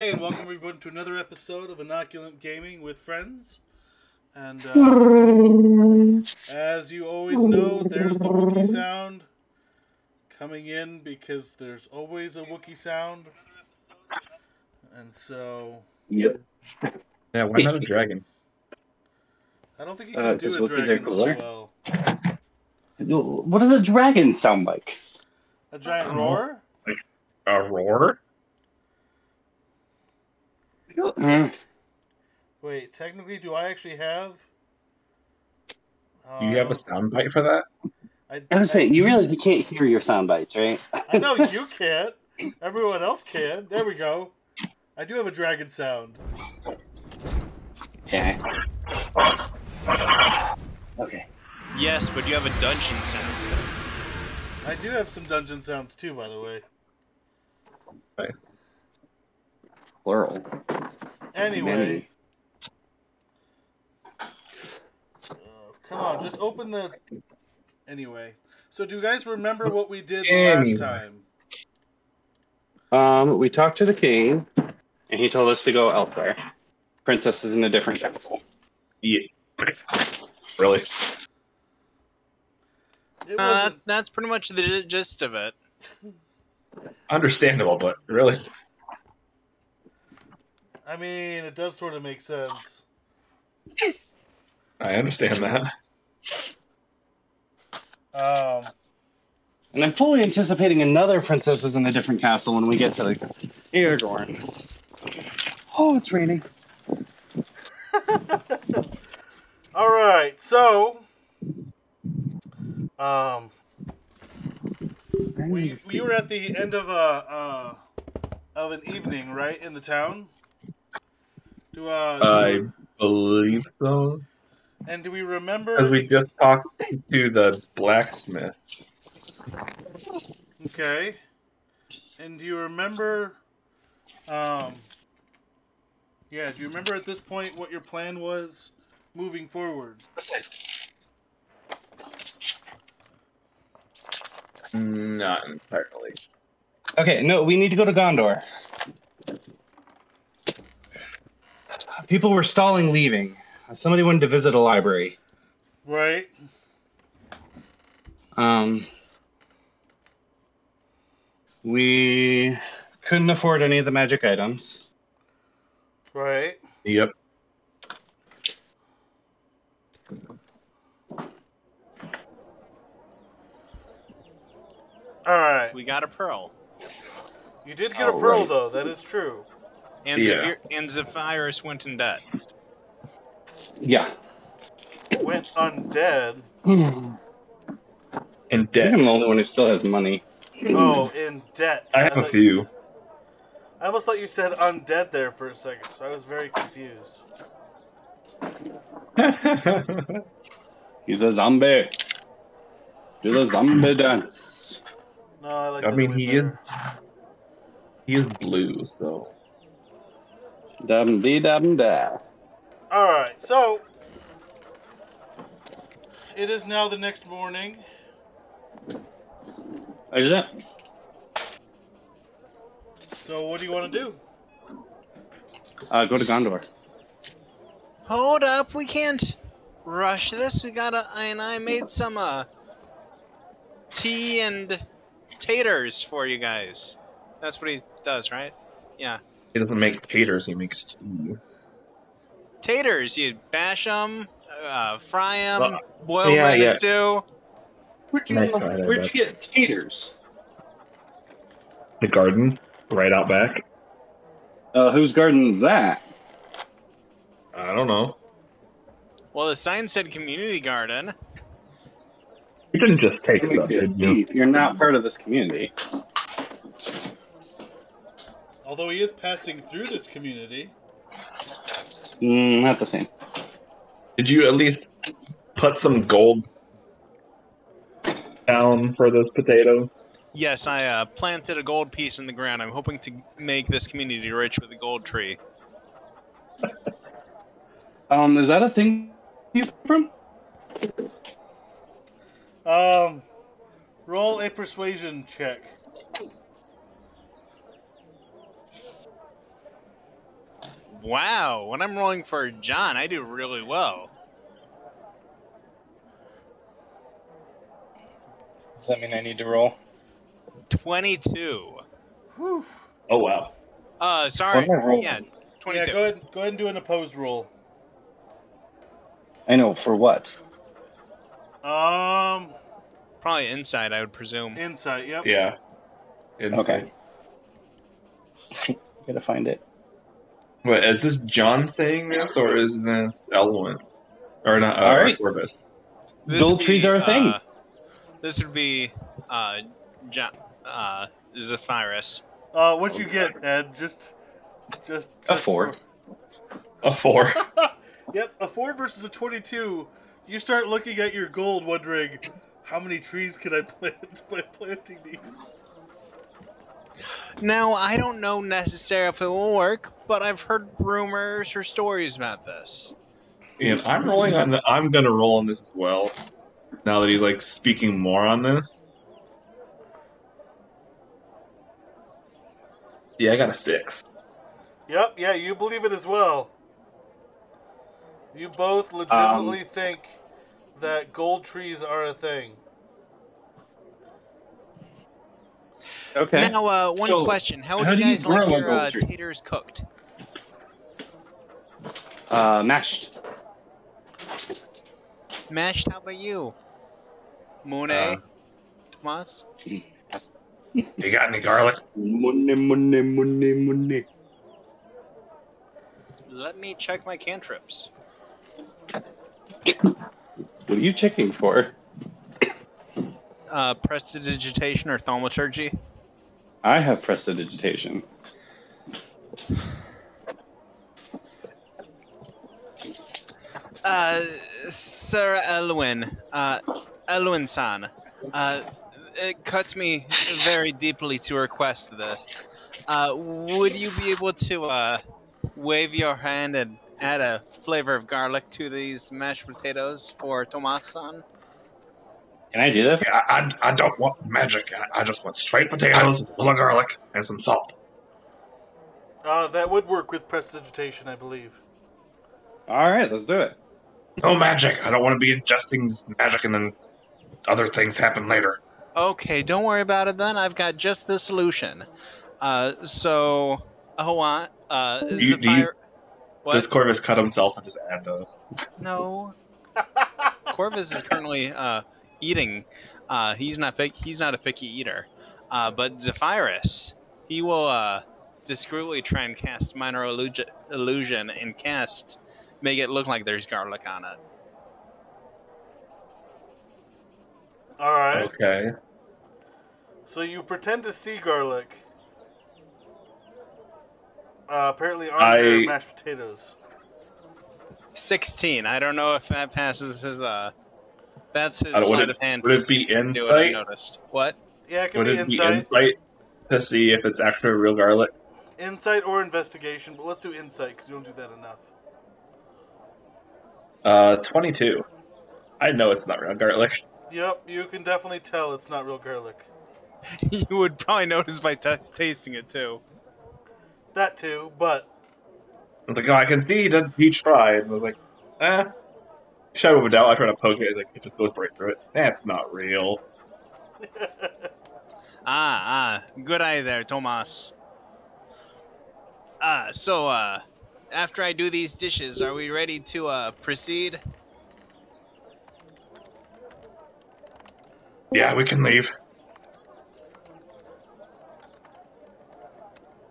Hey, and welcome everyone to another episode of Inoculant Gaming with Friends. And as you always know, there's the Wookiee sound coming in because there's always a Wookiee sound. And so, Yep. Yeah, why not a dragon? I don't think you can do Because a Wookiees are dragon so cooler. well. What does a dragon sound like? A giant I don't know. roar? Like a roar? Wait, technically, do I actually have? Do you have a sound bite for that? I was saying, you realize you can't hear your sound bites, right? I know you can't. Everyone else can. There we go. I do have a dragon sound. Yeah. Okay. Yes, but you have a dungeon sound. I do have some dungeon sounds too, by the way. Nice. Plural. Anyway. Come on, just open the... Anyway. So do you guys remember what we did last time? We talked to the king, and he told us to go elsewhere. Princess is in a different castle. Yeah. Really? That's pretty much the gist of it. Understandable, but really? I mean, it does sort of make sense. I understand that. And I'm fully anticipating another princess is in a different castle when we get to the Aragorn. Oh, it's raining. All right, so we were at the end of an evening, right, in the town. I believe so. And do we remember? Because we just talked to the blacksmith. Okay. And do you remember? Yeah. Do you remember at this point what your plan was moving forward? Not entirely. Okay, no, we need to go to Gondor. People were stalling leaving. Somebody wanted to visit a library. Right. We couldn't afford any of the magic items. Right. Yep. All right. We got a pearl. You did get a pearl, right. though. That is true. And, Yeah. and Zephyrus went in debt. Yeah. Went undead. In I'm debt. the only one who still has money. Oh, in debt. I have a few. I almost thought you said undead there for a second, so I was very confused. He's a zombie. Do the zombie dance. No, I like I that mean, way he better. is blue, so. Dum dee dum da. Alright, so it is now the next morning. Is it? So what do you want to do? Go to Gondor. Hold up, we can't rush this. I made some tea and taters for you guys. That's what he does, right? Yeah. He doesn't make taters, he makes tea. Taters, you bash them, fry them, boil them yeah, in yeah. a stew. Where'd Nice try there, you bud. get taters? The garden, right out back. Whose garden's that? I don't know. Well, the sign said community garden. You didn't just take stuff, did you? You're not part of this community. Although he is passing through this community. Not the same. Did you at least put some gold down for those potatoes? Yes, I planted a gold piece in the ground. I'm hoping to make this community rich with a gold tree. Is that a thing you from? Roll a persuasion check. Wow, when I'm rolling for John, I do really well. Does that mean I need to roll? 22. Whew. Oh wow. Sorry. What am I rolling? Yeah, 22. Yeah, go ahead and do an opposed roll. I know, for what? Probably inside, I would presume. Insight. Yep. Yeah. Okay. Gotta find it. Wait, is this John saying this, or is this Elwyn? Or not, All or right. Corvus? This Gold would trees be, are a thing. This would be John, Zephyrus. What'd you get, Ed? Just A 4. A 4. Yep, a 4 versus a 22. You start looking at your gold, wondering how many trees can I plant by planting these. Now, I don't know necessarily if it will work, but I've heard rumors or stories about this. And I'm gonna roll on this as well. Now that he's like speaking more on this. Yeah, I got a 6. Yep, yeah, you believe it as well. You both legitimately think that gold trees are a thing. Okay. Now, one So, question. How how would you do you guys like grow a your gold tree? taters cooked? Mashed. Mashed, how about you? Monet? Tomas? You got any garlic? Money. Let me check my cantrips. What are you checking for? Prestidigitation or thaumaturgy? I have prestidigitation. Sir Elwyn, Elwyn-san, it cuts me very deeply to request this. Would you be able to wave your hand and add a flavor of garlic to these mashed potatoes for Tomas-san? Can I do that? Yeah, I don't want magic. I just want straight potatoes with a little garlic and some salt. That would work with prestidigitation, I believe. All right, let's do it. No magic. I don't want to be ingesting this magic and then other things happen later. Okay, don't worry about it then. I've got just the solution. So, What? Does Corvus cut himself and just add those? No. Corvus is currently eating. He's not a picky eater. But Zephyrus, he will discreetly try and cast minor illusion and make it look like there's garlic on it. Alright. Okay. So you pretend to see garlic. Apparently on your mashed potatoes. 16. I don't know if that passes his that's his would sleight it- of hand. would it to see be if he can do it, I insight? noticed. What? Yeah, it can Would be it be insight. insight to see if it's actually real garlic? Insight or investigation, but let's do insight because we don't do that enough. 22. I know it's not real garlic. Yep, you can definitely tell it's not real garlic. You would probably notice by tasting it too. That too, but I was like, oh, I can see he tried. And I was like, shadow of a doubt. I try to poke it. Like, it just goes right through it. That's not real. Good eye there, Tomas. So, after I do these dishes, are we ready to proceed? Yeah, we can leave.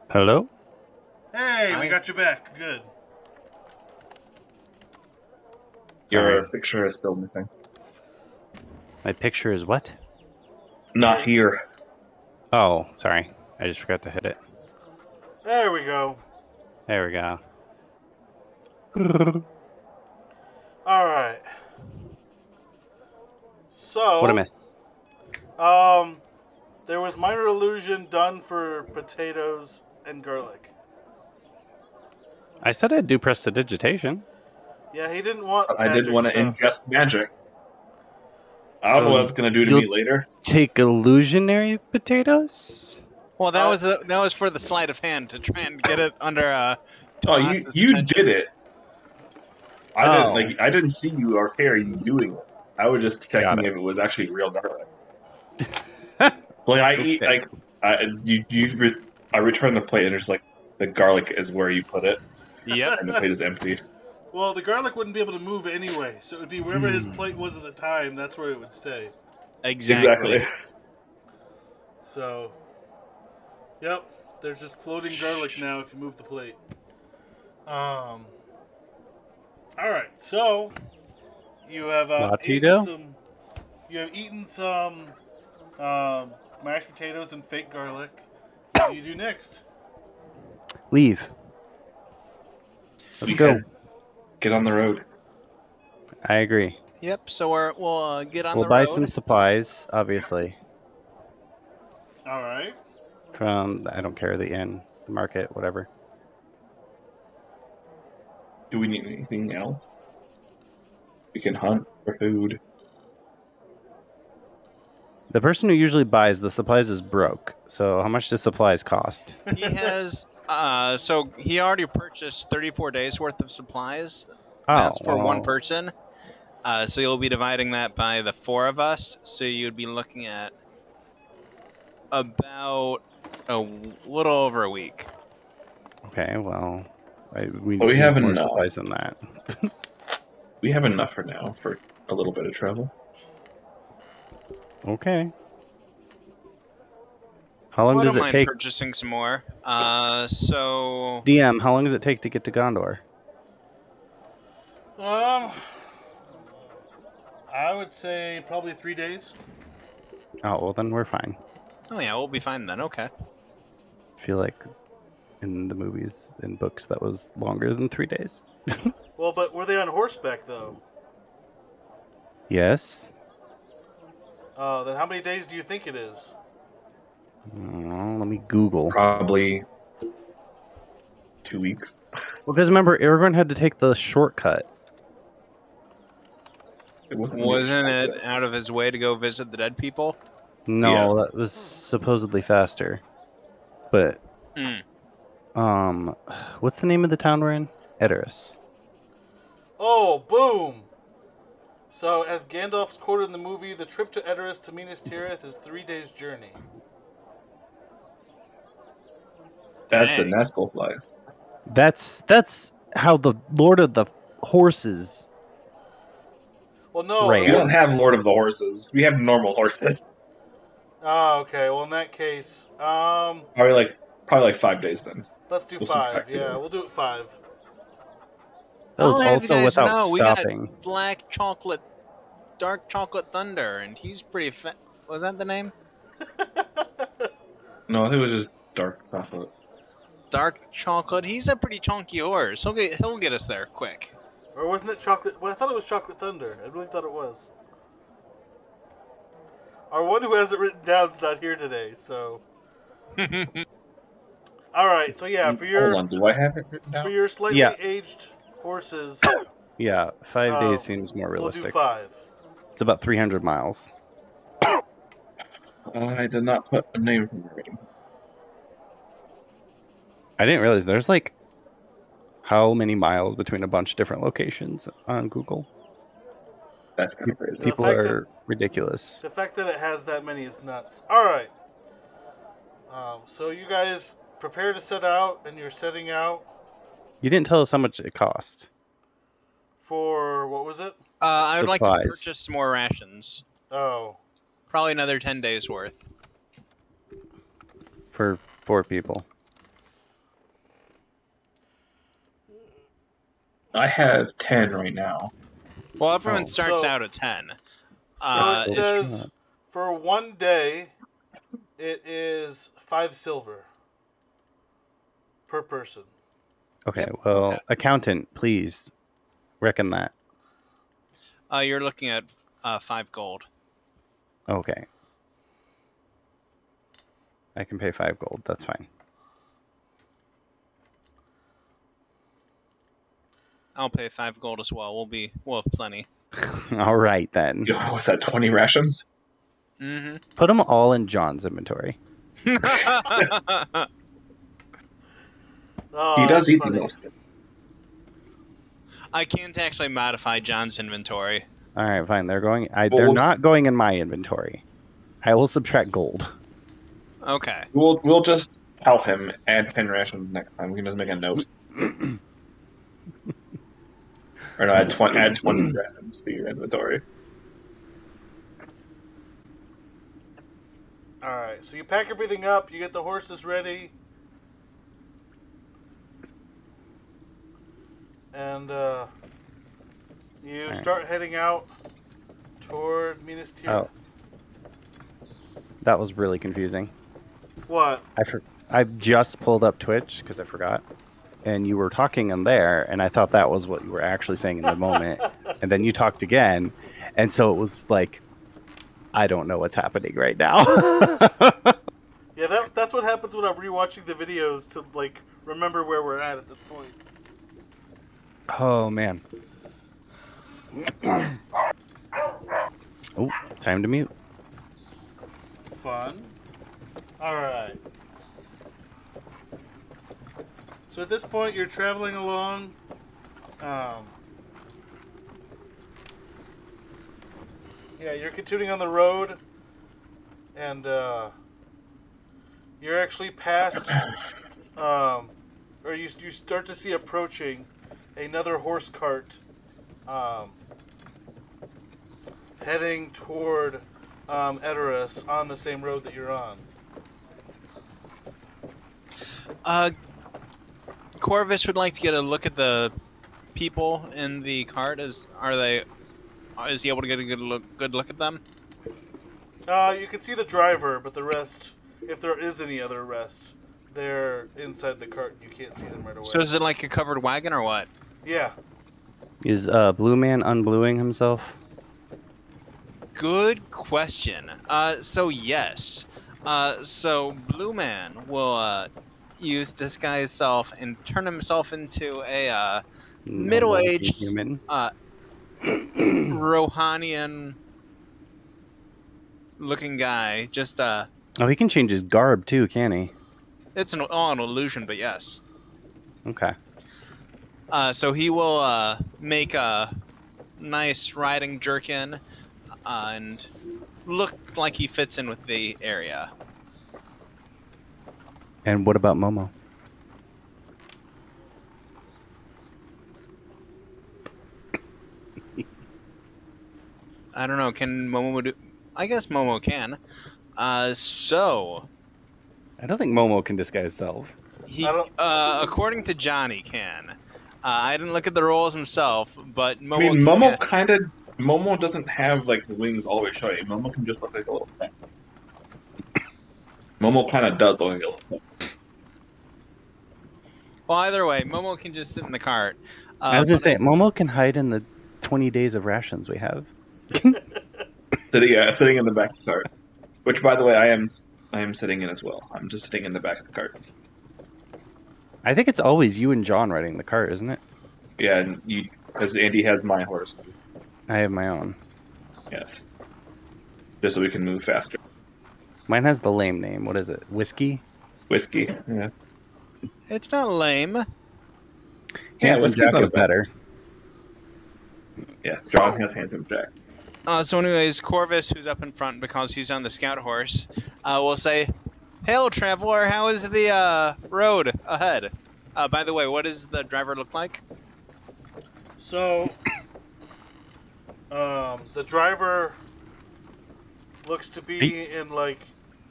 Hello? hey, Hi. we got you back. Good. Your Sorry. picture is still missing. My picture is what? Not here. Oh, sorry. I just forgot to hit it. There we go. There we go. Alright. So What a miss. there was minor illusion done for potatoes and garlic. I said I'd do prestidigitation. Yeah, he didn't want I didn't want to stuff. ingest magic. I don't know what it's going to do to me later. Take illusionary potatoes? Well, that was for the sleight of hand to try and get it under. Oh, Tomas's you attention. did it. I didn't see you or hear you doing it. I was just checking if it was actually real garlic. Like I eat Okay. I return the plate and there's like the garlic is where you put it Yep. and the plate is empty. Well, the garlic wouldn't be able to move anyway, so it would be wherever his plate was at the time. That's where it would stay. Exactly. So, yep, there's just floating garlic now if you move the plate. All right, so you have Latito? eaten some mashed potatoes and fake garlic. What do you do next? Leave. Let's go. Get on the road. I agree. Yep. So we'll get on We'll the buy road. some supplies, obviously. All right. From, I don't care, the inn, the market, whatever. Do we need anything else? We can hunt for food. The person who usually buys the supplies is broke. So how much does supplies cost? He has. So he already purchased 34 days worth of supplies. That's for one person. So you'll be dividing that by the 4 of us. So you'd be looking at about a little over a week. Okay, well, we have need more enough. supplies than that. We have enough for now for a little bit of travel. Okay. How long I does don't it mind take? purchasing some more. So DM, how long does it take to get to Gondor? I would say probably 3 days. Oh, well, then we're fine. oh yeah, we'll be fine then. Okay. I feel like in the movies and books that was longer than 3 days. Well, but were they on horseback though? Yes. Then how many days do you think it is? Let me Google. Probably 2 weeks. Well, because remember, Aragorn had to take the shortcut. Wasn't it out of his way to go visit the dead people? No, Yeah. that was supposedly faster. But, what's the name of the town we're in? Edoras. Oh, boom! So, as Gandalf's quoted in the movie, the trip to Edoras to Minas Tirith is 3 days' journey. That's the Dang. Nazgul flies. That's how the Lord of the Horses. Well, no. Right. We don't have Lord of the Horses. We have normal horses. Oh, okay. Well, in that case, Probably like 5 days then. let's do We'll 5. subtract Yeah, two. we'll do it 5. That was I'll have you also guys without know, stopping. We got black chocolate, dark chocolate thunder, and he's pretty. Was that the name? No, I think it was just dark chocolate. Dark chocolate. He's a pretty chunky horse. He'll get us there quick. Or wasn't it chocolate? Well, I thought it was Chocolate Thunder. I really thought it was. Our one who has it written down is not here today, so. All right. So yeah, for your Hold on, do I have it written down? for your slightly Yeah. aged horses, Yeah, 5 Oh, days seems more we'll do realistic. 5. It's about 300 miles. I did not put a name for it. I didn't realize there's like how many miles between a bunch of different locations on Google. That's kind of crazy. People fact are ridiculous. The fact that it has that many is nuts. All right. So you guys prepare to set out, and you're setting out You didn't tell us how much it cost. for what was it? I would like to Supplies. purchase some more rations. Oh, Probably another 10 days worth. For 4 people. I have 10 right now. Well, everyone Oh. starts So- out at 10. so it it's says not. for 1 day, it is 5 silver per person. Okay, Yep, well, okay. accountant, please reckon that. You're looking at 5 gold. Okay. I can pay 5 gold, that's fine. I'll pay 5 gold as well. We'll have plenty. All right, then. Yo, was that 20 rations? Mm-hmm. Put them all in John's inventory. Oh, He does that's eat funny. the most. I can't actually modify John's inventory. All right, fine. They're going. They're Well, not going in my inventory. I will subtract gold. Okay. We'll just tell him add 10 rations next time. We can just make a note. Or no, add 20 rations to your inventory. All right, so you pack everything up. You get the horses ready, and you start heading out toward Minas Tirith. Oh, that was really confusing. What? I just pulled up Twitch because I forgot, and you were talking in there, and I thought that was what you were actually saying in the moment, and then you talked again, and so it was like, I don't know what's happening right now. Yeah, that's what happens when I'm rewatching the videos to like remember where we're at this point. Oh man. Oh, time to mute. Fun. All right. So at this point, you're traveling along. Yeah, you're continuing on the road, and you're actually past, or you start to see approaching another horse cart, heading toward Edoras on the same road that you're on. Corvus would like to get a look at the people in the cart. Is he able to get a good look at them? You can see the driver, but the rest, if there is any other rest, they're inside the cart. You can't see them right away. So is it like a covered wagon or what? Yeah. Is Blue Man unbluing himself? Good question. So yes. So Blue Man will use disguise self and turn himself into a middle-aged human. Rohanian looking guy. Just Oh, he can change his garb too, can he? it's all an illusion, but yes. Okay. So he will make a nice riding jerkin and look like he fits in with the area. And what about Momo? I don't know. Can Momo do? I guess Momo can. So I don't think Momo can disguise self. he, according to Johnny, can. I didn't look at the rolls himself, but Momo. I mean, can, Momo doesn't have like the wings all the way showing. Momo can just look like a little thing. Momo kind of does look like a little thing. Well, either way, Momo can just sit in the cart. I was gonna say Momo can hide in the 20 days of rations we have. Sitting in the back of the cart. Which, by the way, I am sitting in as well. I'm just sitting in the back of the cart. I think it's always you and John riding the cart, isn't it? Yeah, and because Andy has my horse. I have my own. Yes. Just so we can move faster. Mine has the lame name. What is it? Whiskey? Whiskey. Yeah. It's not lame. Handsome Whiskey's Jack not is bad. better. Yeah, John has Handsome Jack. So anyways, Corvus, who's up in front because he's on the scout horse, will say, "Hail, traveler, how is the road ahead? By the way, what does the driver look like?" So, the driver looks to be in like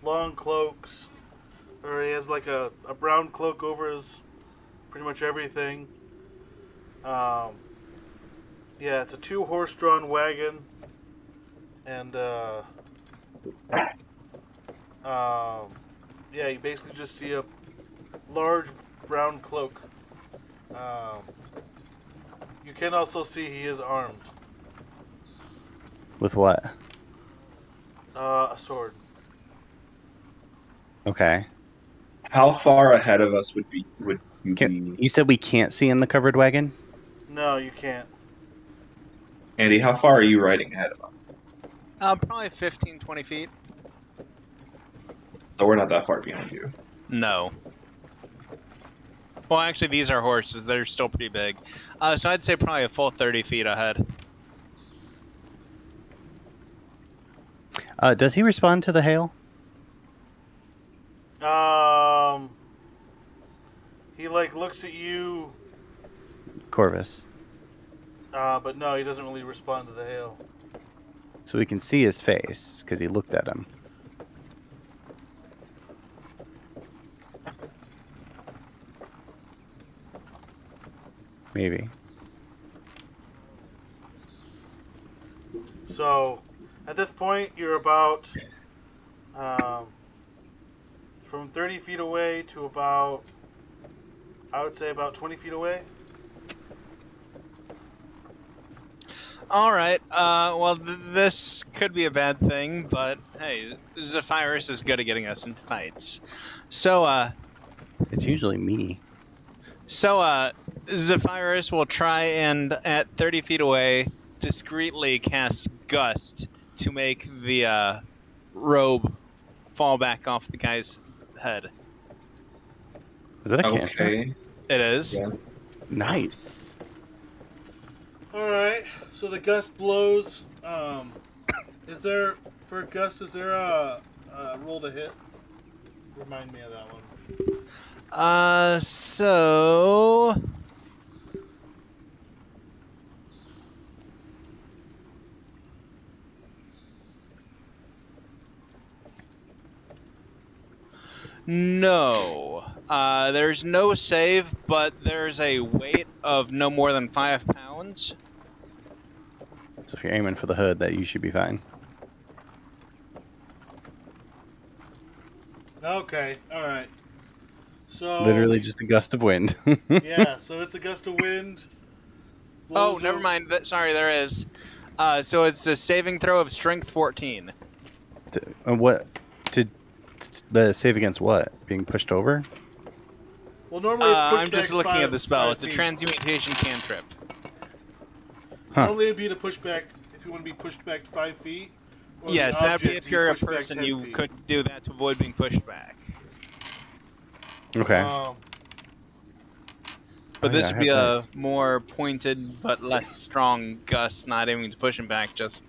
long cloaks, or he has like a brown cloak over his pretty much everything. Yeah, it's a 2-horse-drawn wagon, and yeah, you basically just see a large brown cloak. You can also see he is armed. With what? A sword. Okay. How far ahead of us would you be? You said we can't see in the covered wagon? No, you can't. Andy, how far are you riding ahead of us? Probably 15, 20 feet. So we're not that far behind you. No. Well, actually, these are horses. They're still pretty big. So I'd say probably a full 30 feet ahead. Does he respond to the hail? He like looks at you, Corvus. but no, he doesn't really respond to the hail. So we can see his face, because he looked at him. Maybe. So, at this point, you're about from 30 feet away to about, I would say about 20 feet away. All right. Well, this could be a bad thing, but hey, Zephyrus is good at getting us into fights. So, It's usually me. Zephyrus will try and, at 30 feet away, discreetly cast Gust to make the robe fall back off the guy's head. Is that a cantrip? Okay. It is. Yeah. Nice. Alright, so the gust blows. Is there, for a gust, is there a roll to hit? Remind me of that one. So... No. There's no save, but there's a weight of no more than 5 pounds. So if you're aiming for the hood, that you should be fine. Okay, alright. So Literally just a gust of wind. yeah, so it's a gust of wind. Oh, blows never over- mind. Sorry, there is. So it's a saving throw of strength 14. And what? The save against what? Being pushed over? Well, normally it's pushed I'm just back looking at the spell. 5 It's a feet. transmutation cantrip. Huh. Normally it'd be to push back, if you want to be pushed back 5 feet. or Yes, the that'd be object if you're a pushed back person, 10 you feet. could do that to avoid being pushed back. Okay. But Oh, this yeah, would be I a have more pointed but less strong gust, not aiming to push him back, just...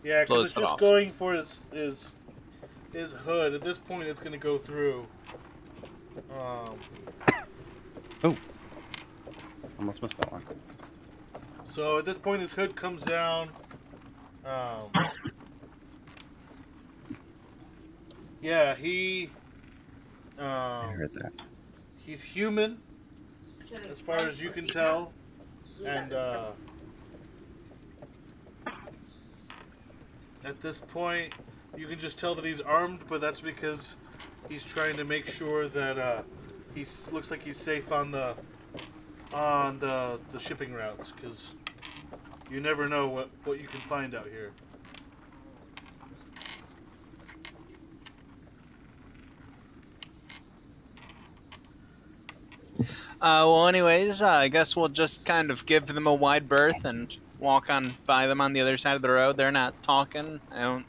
Yeah, blows because it's it just off. going for his hood. At this point, it's going to go through. Almost missed that one. So at this point, his hood comes down. Yeah, I heard that. he's human, as far as you can tell, and at this point, you can just tell that he's armed, but that's because he's trying to make sure that he looks like he's safe on the shipping routes, because you never know what you can find out here. Well, anyways, I guess we'll just kind of give them a wide berth and walk on by them on the other side of the road. They're not talking. I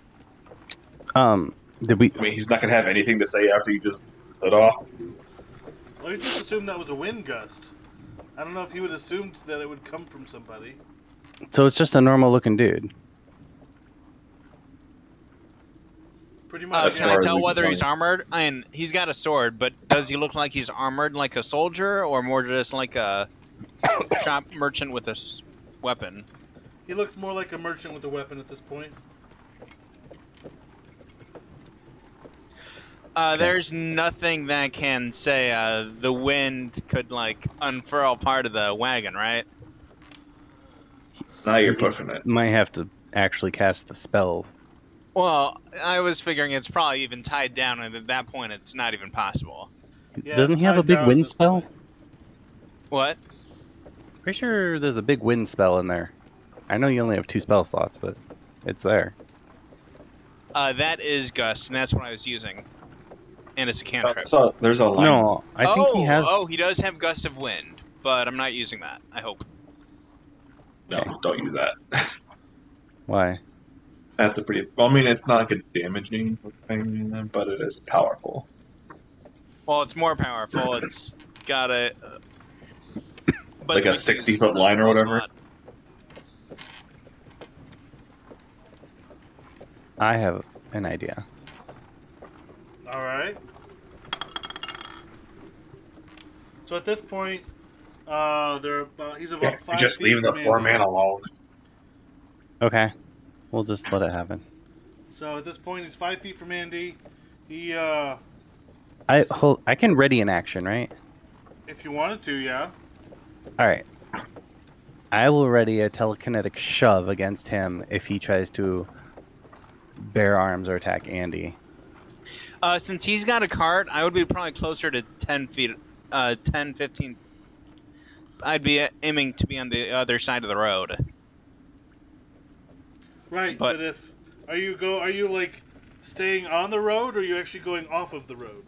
don't... Did we? I mean, he's not gonna have anything to say after you just stood off. Well, he just assumed that was a wind gust. I don't know if he would assumed that it would come from somebody. So it's just a normal looking dude. Pretty much. As Can far I as tell we can whether tell. he's armored? I mean, he's got a sword, but does he look like he's armored like a soldier, or more just like a shop merchant with a weapon? He looks more like a merchant with a weapon at this point. There's nothing that can say the wind could, like, unfurl part of the wagon, right? Now you're pushing it. Might have to actually cast the spell. Well, I was figuring it's probably even tied down, and at that point, it's not even possible. Yeah, Doesn't it's he have a tied big down at wind this spell? point. What? Pretty sure there's a big wind spell in there. I know you only have 2 spell slots, but it's there. That is Gust, and that's what I was using. And it's a cantrip. So there's a line. No, I think he has. Oh, he does have Gust of Wind, but I'm not using that, I hope. No, don't use that. Why? That's a pretty. Well, I mean, it's not like a damaging thing, but it is powerful. Well, it's more powerful. It's got a but Like it a makes use 60-foot of line or spell whatever? slot. I have an idea. All right. So at this point, he's about Yeah, 5 just feet leave the from poor Andy. man alone. Okay, we'll just let it happen. So at this point, he's 5 feet from Andy. He, I can ready an action, right? if you wanted to, yeah. All right. I will ready a telekinetic shove against him if he tries to bear arms or attack Andy. Since he's got a cart, I would be probably closer to 10 feet, 10, 15. I'd be aiming to be on the other side of the road. Right, But- but are you like staying on the road, or are you actually going off of the road?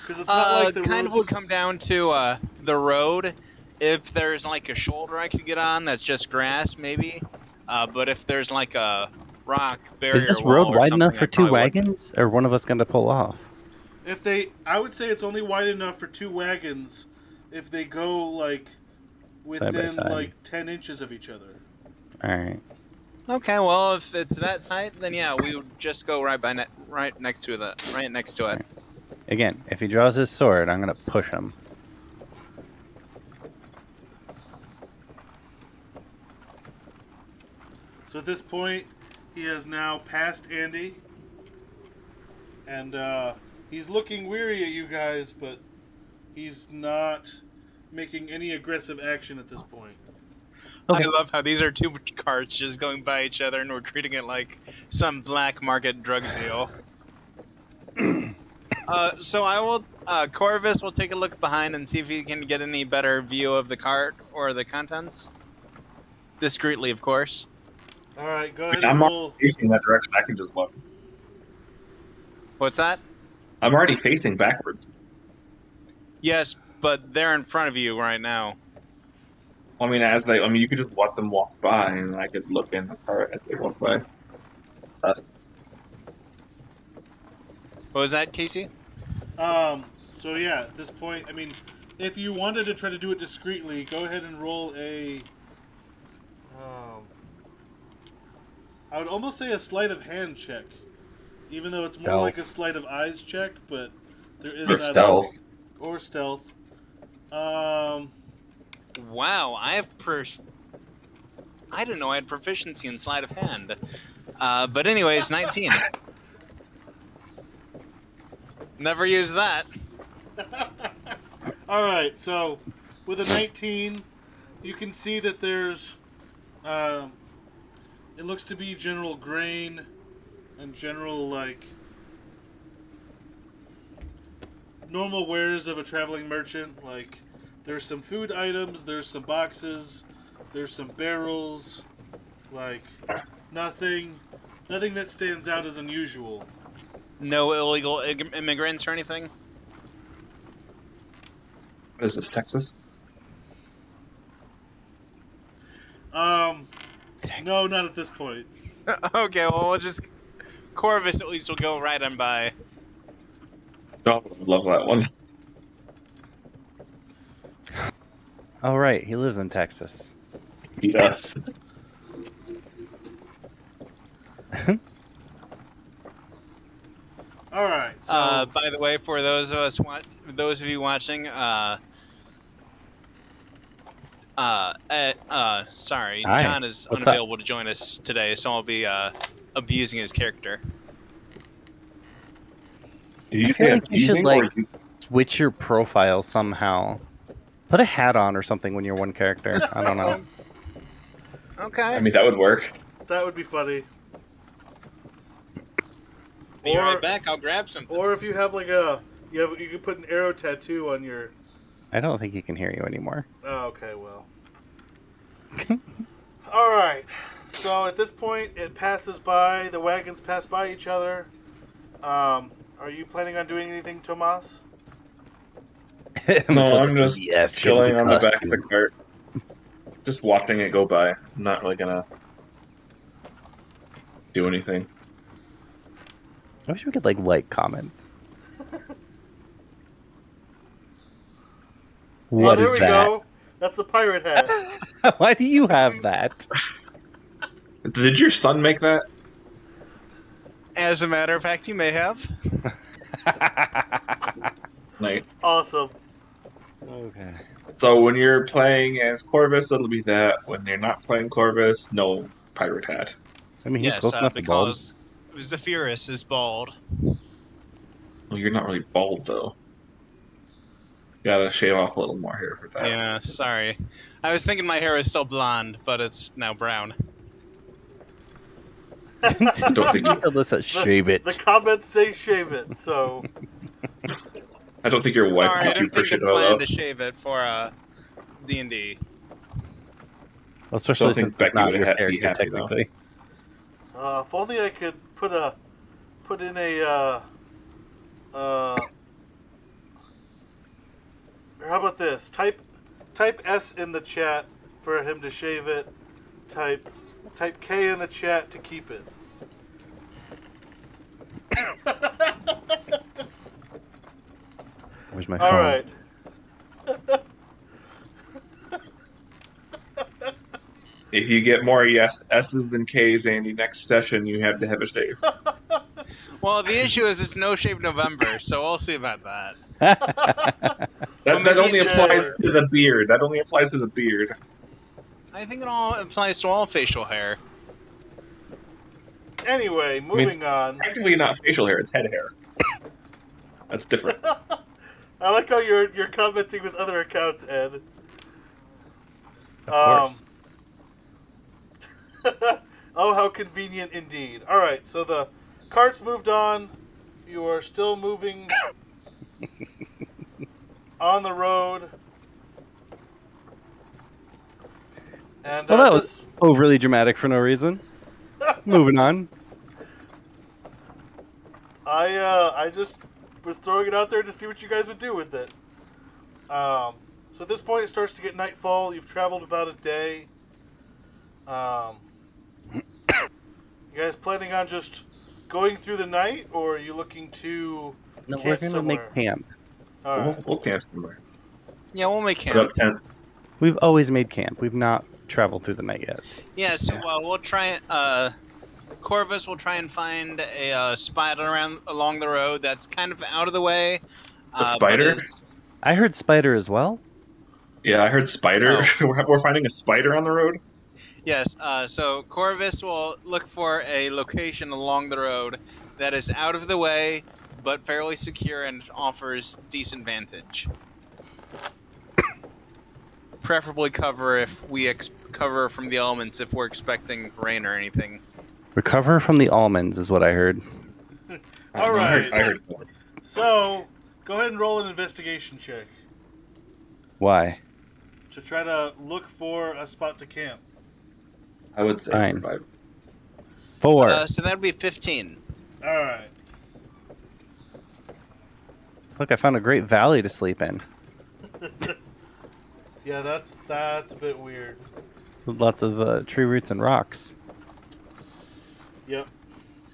Because it's not like the kind of roads- would come down to the road. If there's like a shoulder I could get on, that's just grass, maybe. But if there's like a rock barrier, Is this wall road or wide something, enough I for 2 probably wouldn't. wagons, or one of us going to pull off? I would say it's only wide enough for 2 wagons if they go like Side by within side. like 10 inches of each other. All right. Okay, well, if it's that tight, then yeah, we would just go right next to it. Again, if he draws his sword, I'm going to push him. So at this point, he has now passed Andy, and he's looking weary at you guys, but he's not making any aggressive action at this point. Okay. I love how these are 2 carts just going by each other, and we're treating it like some black market drug deal. So I will, Corvus will take a look behind and see if he can get any better view of the cart or the contents. Discreetly, of course. All right, go I ahead mean, and I'm roll. already facing that direction. I can just look. What's that? I'm already facing backwards. Yes, but they're in front of you right now. I mean, you could just let them walk by, and I could look in the car as they walk by. What was that, Casey? So yeah, at this point, I mean, if you wanted to try to do it discreetly, go ahead and roll a. I would almost say a sleight of hand check, even though it's more Stealth. like a sleight of eyes check, but there is Or that stealth. or stealth. Wow, I didn't know I had proficiency in sleight of hand. But anyways, 19. Never used that. All right, so with a 19, you can see that there's. It looks to be general grain and general like normal wares of a traveling merchant. Like there's some food items, there's some boxes, there's some barrels. Like nothing that stands out as unusual. No illegal immigrants or anything? What is this, Texas? No, not at this point. Okay, well, we'll just... Corvus at least will go right on by. Oh, I love that one. Oh, right. He lives in Texas. He does. All right. So, By the way, for those of you watching, sorry, Hi. John is What's unavailable to join us today, so I'll be abusing his character. Did you I feel say like you should, abusing, like- or you- Switch your profile somehow. Put a hat on or something when you're one character. I don't know. Okay. I mean, that would work. that would be funny. Be or- right back. I'll grab something. Or if you have like you can put an arrow tattoo on your. I don't think he can hear you anymore. Oh, okay, well. All right. So at this point, it passes by. The wagons pass by each other. Are you planning on doing anything, Tomas? No, I'm just yes, chilling on the back of the cart. Just watching it go by. I'm not really gonna... do anything. I wish we could like comments. What there is we that? go. That's a pirate hat. Why do you have that? Did your son make that? As a matter of fact, you may have. Nice. Awesome. Okay. So when you're playing as Corvus, it'll be that. When you're not playing Corvus, no pirate hat. I mean, he's Yes, close enough to bald. because Zephyrus is bald. Well, you're not really bald though. You gotta shave off a little more hair for that. Yeah, sorry. I was thinking my hair was still blonde, but it's now brown. Don't think you, Let's shave it. The comments say shave it, so I don't think your wife Sorry, I would didn't think appreciate to it plan though. to shave it for D&D. Well, especially Don't think since it's Becky not would your be character, happy, though. technically. if only I could put in a or how about this? Type S in the chat for him to shave it. Type K in the chat to keep it. Where's my phone? All right. If you get more S's than K's, Andy, next session you have to have a shave. Well, the issue is it's No Shave November, so we'll see about that. That only maybe applies to the beard. That only applies to the beard. I think it all applies to all facial hair. Anyway, moving on. Technically not facial hair, it's head hair. That's different. I like how you're commenting with other accounts, Ed. Of course. Oh, how convenient indeed. All right, so the cart's moved on. You are still moving on the road. And Well, that was overly dramatic for no reason. Moving on. I just was throwing it out there to see what you guys would do with it. So at this point, it starts to get nightfall. You've traveled about a day. You guys planning on just going through the night, or are you looking to No, camp we're going to make somewhere? camp. All right. We'll camp somewhere. Yeah, we'll make Put camp. up tent. We've always made camp. We've not traveled through the night yet. Yeah, so we'll try. Corvus will try and find a spot along the road that's kind of out of the way. A spider? but is- I heard spider as well. Yeah, I heard spider. Oh. We're finding a spider on the road. Yes. So Corvus will look for a location along the road that is out of the way, but fairly secure and offers decent vantage. Preferably cover from the elements if we're expecting rain or anything. Recover from the almonds is what I heard. All right. I heard more. So go ahead and roll an investigation check Why? to try to look for a spot to camp. I would say Fine. survive. 4. So that would be 15. All right. Look, I found a great valley to sleep in. Yeah, that's a bit weird. With lots of tree roots and rocks. Yep.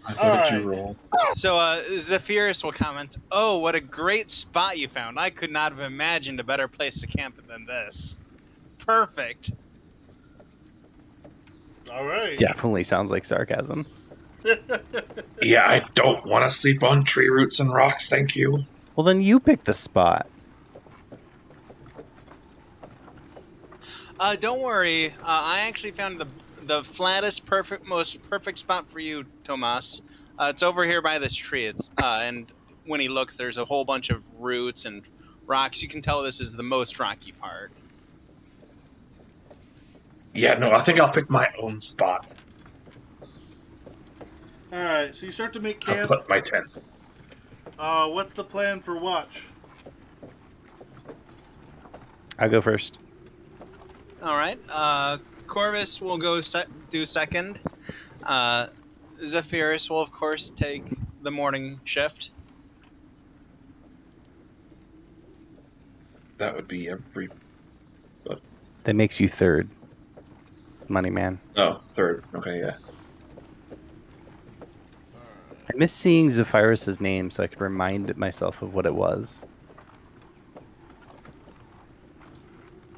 What did Alright. you roll? So Zephyrus will comment, "Oh, what a great spot you found! I could not have imagined a better place to camp than this. Perfect." All right. Definitely sounds like sarcasm. Yeah, I don't want to sleep on tree roots and rocks, thank you. Well, then you pick the spot. Don't worry. I actually found the flattest, most perfect spot for you, Tomas. It's over here by this tree. And when he looks, there's a whole bunch of roots and rocks. You can tell this is the most rocky part. Yeah, no, I think I'll pick my own spot. All right. So you start to make I'll camp. put my tent. What's the plan for watch? I'll go first. All right. Corvus will go do second. Zephyrus will, of course, take the morning shift. That would be every... That makes you third. Money man. Oh, third. Okay, yeah. I miss seeing Zephyrus's name so I could remind myself of what it was.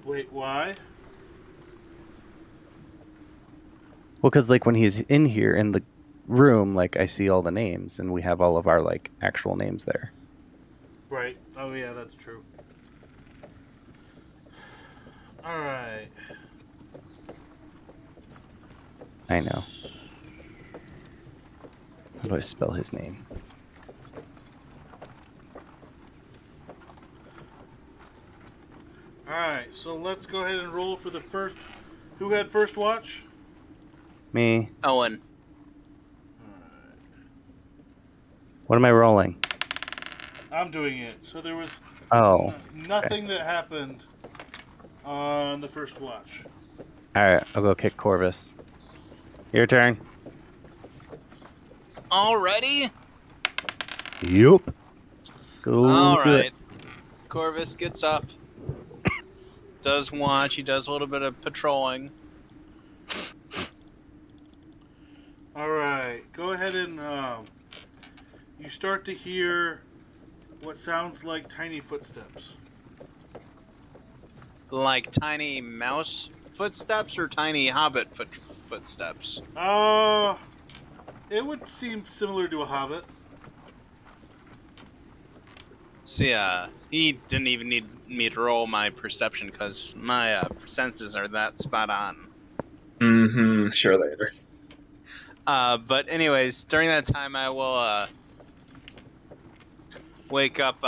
Wait, why? Well, because like when he's in here in the room, like I see all the names, and we have all of our like actual names there. Right. Oh yeah, that's true. All right. I know. How do I spell his name? All right. So let's go ahead and roll for the first. Who had first watch? Me. Owen. What am I rolling? I'm doing it. So there was Oh. nothing that happened on the first watch. Alright, I'll go kick Corvus. Your turn. Already? Yup. Go. Alright. Corvus gets up. Does watch. He does a little bit of patrolling. All right. Go ahead and you start to hear what sounds like tiny footsteps. Like tiny mouse footsteps or tiny hobbit footsteps? It would seem similar to a hobbit. See, he didn't even need me to roll my perception because my senses are that spot on. Mm-hmm. Sure later. But anyways, during that time, I will wake up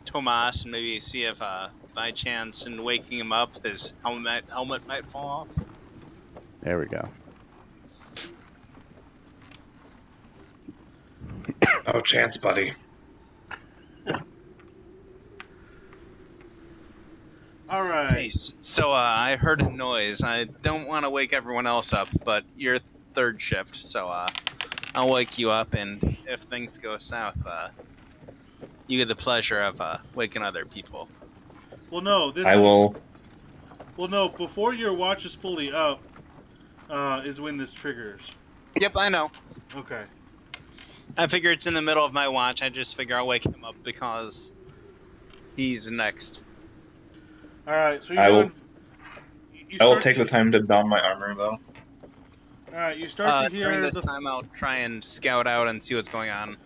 Tomas and maybe see if by chance in waking him up his helmet might fall off. There we go. Oh, chance, buddy. All right. Okay, so I heard a noise. I don't want to wake everyone else up, but you're third shift, so I'll wake you up, and if things go south, you get the pleasure of waking other people. Well, no. I will. Well, no. Before your watch is fully up, is when this triggers. Yep, I know. Okay. I figure it's in the middle of my watch. I just figure I'll wake him up because he's next. All right. So I will start take the time to don my armor, though. All right. You start to hear during this time, I'll try and scout out and see what's going on.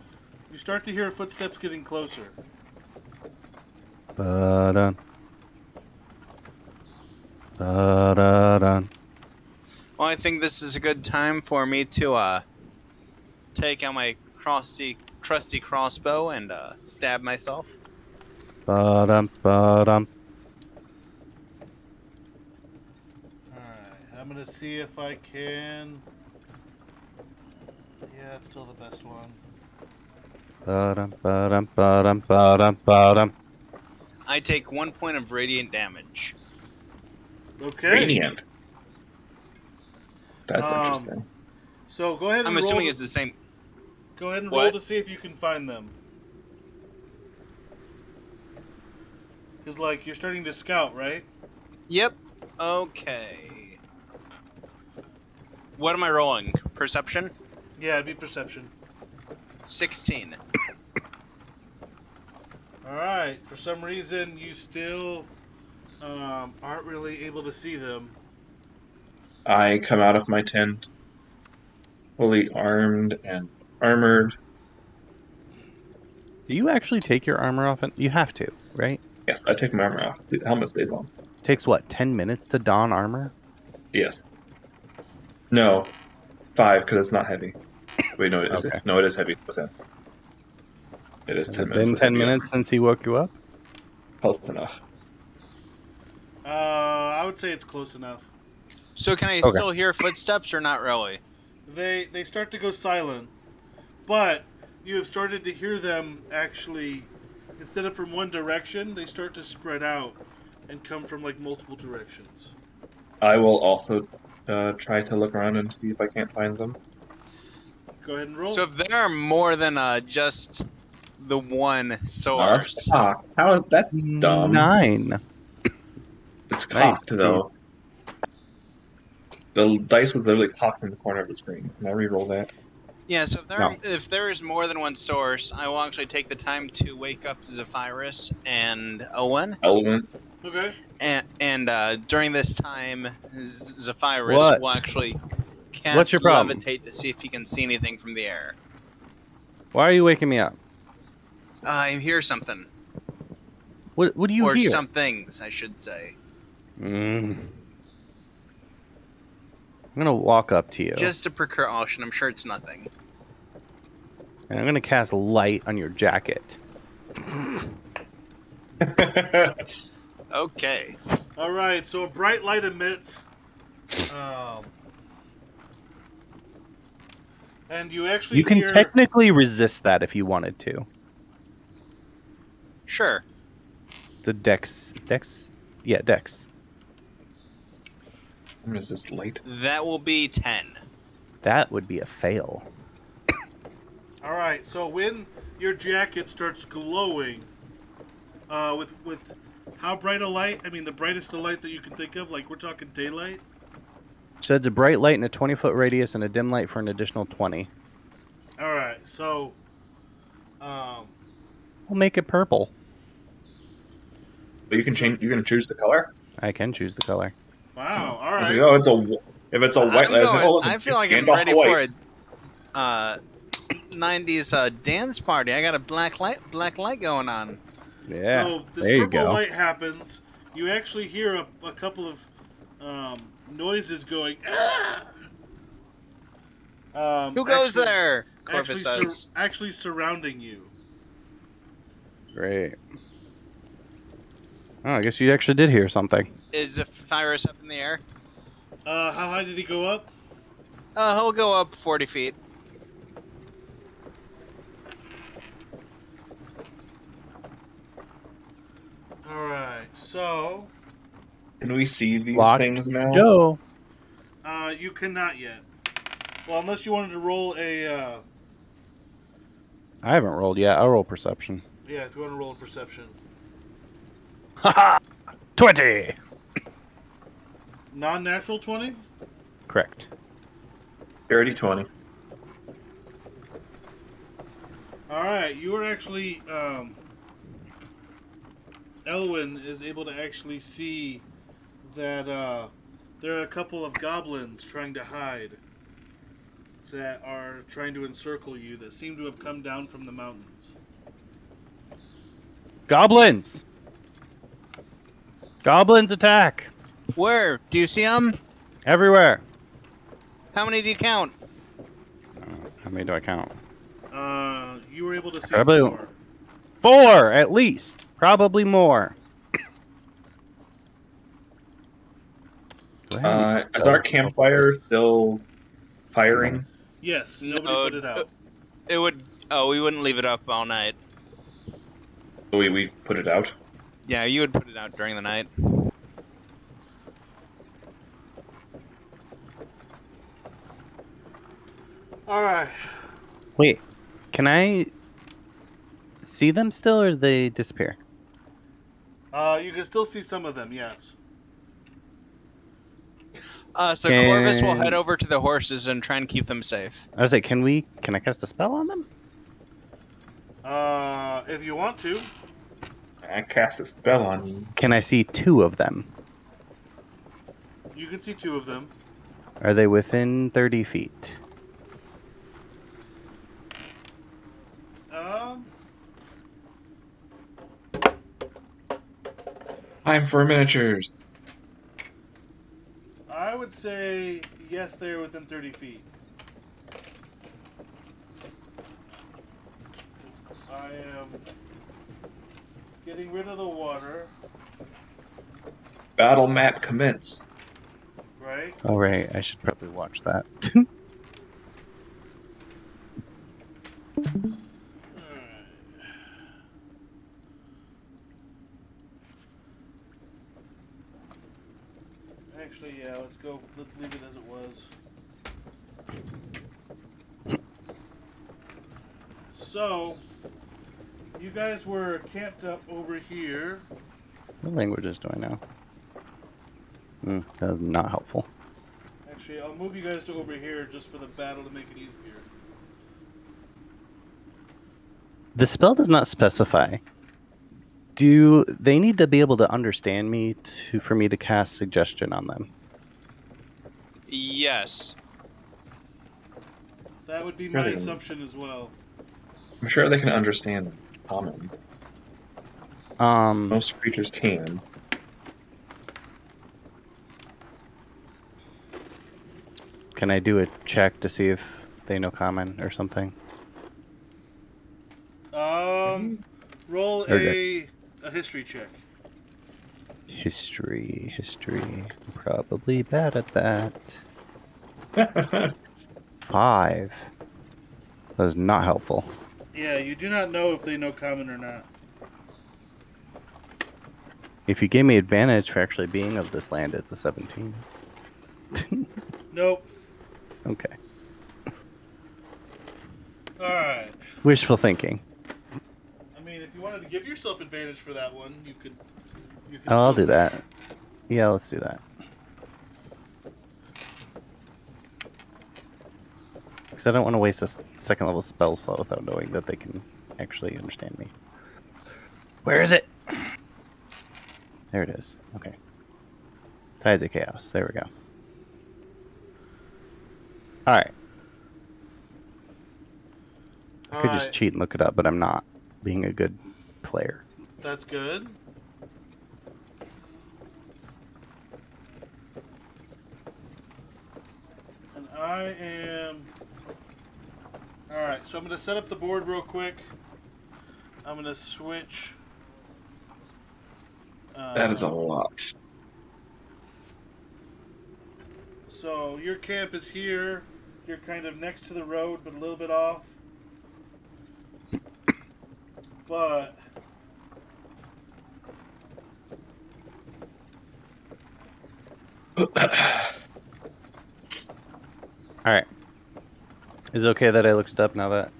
You start to hear footsteps getting closer. Ba-dun. Ba-da-dun. Well, I think this is a good time for me to take out my trusty crossbow and stab myself. Ba-dum, ba-dum. Alright, I'm gonna see if I can. Yeah, it's still the best one. Ba-dum, ba-dum, ba-dum, ba-dum, ba-dum. I take 1 point of radiant damage. Okay. Radiant. That's interesting. So go ahead and I'm roll. assuming it's the same. Go ahead and What? roll to see if you can find them. Because, like, you're starting to scout, right? Yep. Okay. What am I rolling? Perception? Yeah, it'd be perception. 16. Alright, for some reason you still aren't really able to see them. I come out of my tent, fully armed and armored. Do you actually take your armor off? You have to, right? Yes, I take my armor off. The helmet stays on. Takes what, 10 minutes to don armor? Yes. No, 5 because it's not heavy. Wait, no, it is. Okay. No, it is heavy. Okay. It is Has 10 it minutes. been with 10 heavy minutes since he woke you up? armor. Close enough. I would say it's close enough. So can I Okay. still hear footsteps or not really? They start to go silent, but you have started to hear them actually, instead of from one direction, they start to spread out and come from like multiple directions. I will also try to look around and see if I can't find them. Go ahead and roll. So if there are more than just the one Oh, source, that's cocked. How is that's dumb? 9. It's Nice. cocked though. The dice was literally cocked in the corner of the screen. Can I re-roll that? Yeah, so No. if there is more than one source, I will actually take the time to wake up Zephyrus and Owen. Element. Okay. And during this time, Zephyrus What? will actually cast What's your problem? Levitate to see if he can see anything from the air. Why are you waking me up? I hear something. What do you or hear? some things, I should say. I'm gonna walk up to you. Just a precaution. I'm sure it's nothing. And I'm gonna cast light on your jacket. Okay. All right. So a bright light emits, and you actually You can hear. technically resist that if you wanted to. Sure. The dex. Yeah, dex. Resist light. That will be 10. That would be a fail. All right. So when your jacket starts glowing, with how bright a light? I mean, the brightest of light that you can think of. Like we're talking daylight. Sheds a bright light in a 20-foot radius and a dim light for an additional 20. All right. So, We'll make it purple. But you can change. You can choose the color. I can choose the color. wow. All It's right. like, oh, if it's a white light, I feel like I'm Gandalf ready white. for a 90s dance party. I got a black light going on. Yeah, So this there you purple go. light happens. You actually hear a couple of noises going. Ah! Who goes actually- there? Actually, Corvus says. actually surrounding you. Great. Oh, I guess you actually did hear something. Is Zephyrus up in the air? How high did he go up? He'll go up 40 feet. All right. So Can we see these Lock. things now? Joe. you cannot yet. Well, unless you wanted to roll a. I haven't rolled yet. I'll roll perception. Yeah, if you want to roll a perception. Haha! 20! Non-natural 20? Correct. Dirty 20. Alright, you are actually, Elwyn is able to actually see that, there are a couple of goblins trying to hide that are trying to encircle you that seem to have come down from the mountains. Goblins! Goblins attack! Where? Do you see them? Everywhere! How many do you count? How many do I count? You were able to see Probably- 4. 4, at least. Probably more. Do I have any Is our campfire still firing? Yes, nobody No, put it out. It would. Oh, we wouldn't leave it up all night. We put it out. Yeah, you would put it out during the night. Alright. Wait, can I see them still, or do they disappear? You can still see some of them, yes. So Corvus will Can- head over to the horses and try and keep them safe. I was like, can I cast a spell on them? If you want to. I cast a spell on you. Can I see 2 of them? You can see 2 of them. Are they within 30 feet? Time for miniatures. I would say yes, they're within 30 feet. I am getting rid of the water, Battle map commence. right? Oh, right. I should probably watch that. Actually, yeah, let's go. Let's leave it as it was. So, you guys were camped up over here. What languages do I know? That is not helpful. Actually, I'll move you guys to over here just for the battle to make it easier. The spell does not specify. Do they need to be able to understand me for me to cast suggestion on them? Yes. That would be my Really? assumption as well. I'm sure they can understand common. Most creatures can. Can I do a check to see if they know common or something? Roll a history check. History. I'm probably bad at that. 5. That is not helpful. Yeah, you do not know if they know common or not. If you gave me advantage for actually being of this land, it's a 17. Nope. Okay. Alright. Wishful thinking. I mean, if you wanted to give yourself advantage for that one, you could Oh, I'll still do that. Yeah, let's do that. Because I don't want to waste a second level spell slot without knowing that they can actually understand me. Where is it? There it is. Okay. Tides of Chaos. There we go. Alright. I could just cheat and look it up, but I'm not being a good player. That's good. And I am... Alright, so I'm going to set up the board real quick. I'm going to switch... That is a lot. So your camp is here. You're kind of next to the road, but a little bit off. But... Alright. Is it okay that I looked it up now that...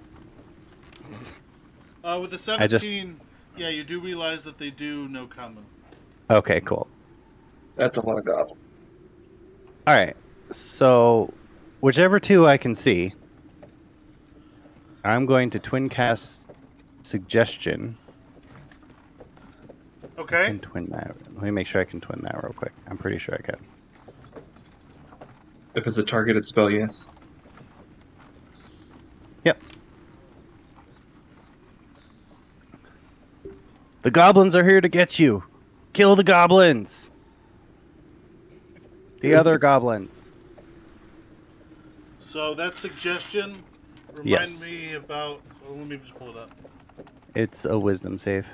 with the 17, yeah, you do realize that they do know common. Okay, cool. That's a lot of goblins. Alright. So, whichever two I can see, I'm going to twin cast Suggestion. Okay. And twin that. Let me make sure I can twin that real quick. I'm pretty sure I can. If it's a targeted spell, yes. Yep. The goblins are here to get you. Kill the goblins. The other goblins. So that suggestion, remind Yes. me about... Oh, let me just pull it up. It's a wisdom save.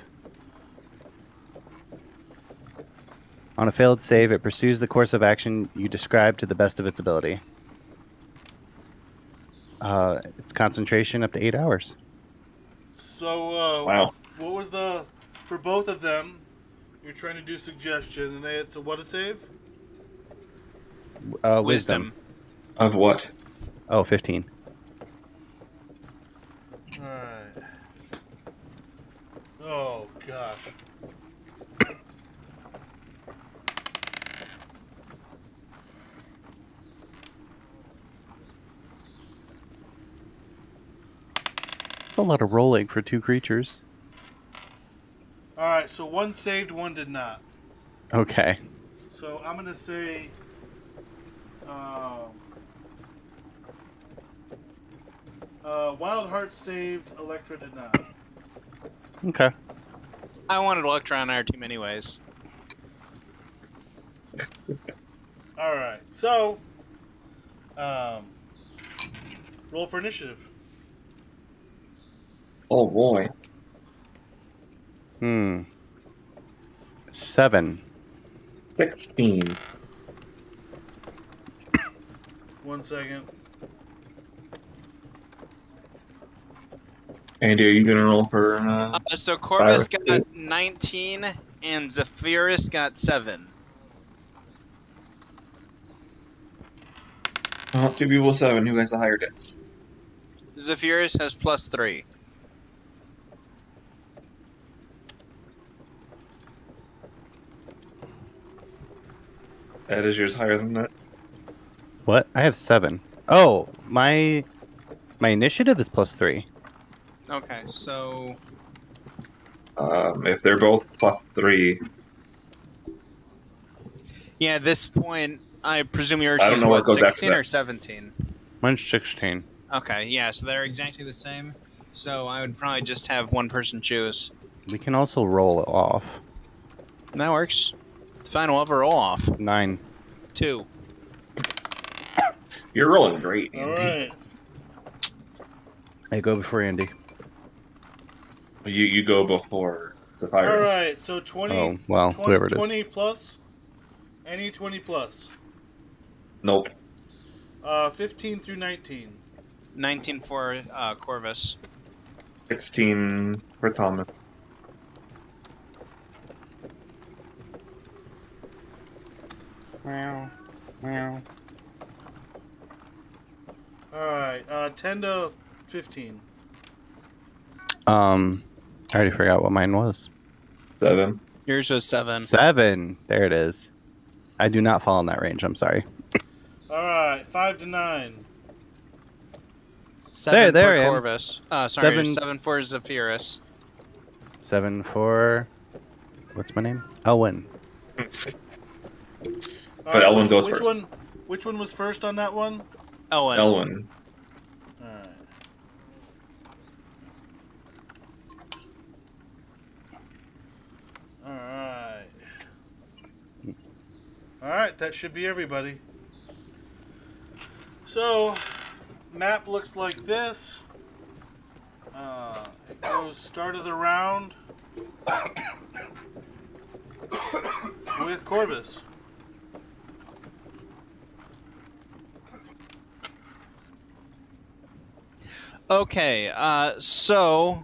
On a failed save, it pursues the course of action you describe to the best of its ability. It's concentration up to 8 hours. So, Wow. what was the... For both of them, you're trying to do suggestion, and it's a what a save? Wisdom. Of what? Oh, 15. Alright. Oh, gosh. That's a lot of rolling for 2 creatures. Alright, so one saved, one did not. Okay. So I'm going to say... Wild Heart saved, Electra did not. Okay. I wanted Electron on our team anyways. Alright, so... roll for initiative. Oh boy. 7. 16. 1 second. Andy, are you gonna roll for? So Corvus Fire. got 19 and Zephyrus got 7. 2 people 7. Who has the higher dex? Zephyrus has +3. Ed, is yours higher than that? What? I have 7. Oh, my initiative is +3. Okay, so If they're both +3, yeah, at this point, I presume yours I don't is know what what, goes after 16 that. or 17? Mine's 16. Okay, yeah, so they're exactly the same. So I would probably just have one person choose. We can also roll it off. That works. Fine, we'll have a roll off. 9. 2. You're rolling great, All Andy. right. I go before Andy. You go before Zephyrus. All right. So 20. Oh, well, 20, whoever it is. 20 plus. Any 20 plus. Nope. 15 through 19. 19 for Corvus. 16 for Thomas. Meow. Meow. All right. 10 to 15. I already forgot what mine was. 7. Yours was 7. 7. There it is. I do not fall in that range. I'm sorry. All right. 5 to 9. 7 there for I am. Corvus. Sorry, 7 7 for Zephyrus. 7 for... What's my name? Elwyn. All But Elwyn goes which first. Which one was first on that one? Elwyn. Elwyn. All right. All right. All right. That should be everybody. So, map looks like this. It goes start of the round with Corvus. Okay, so...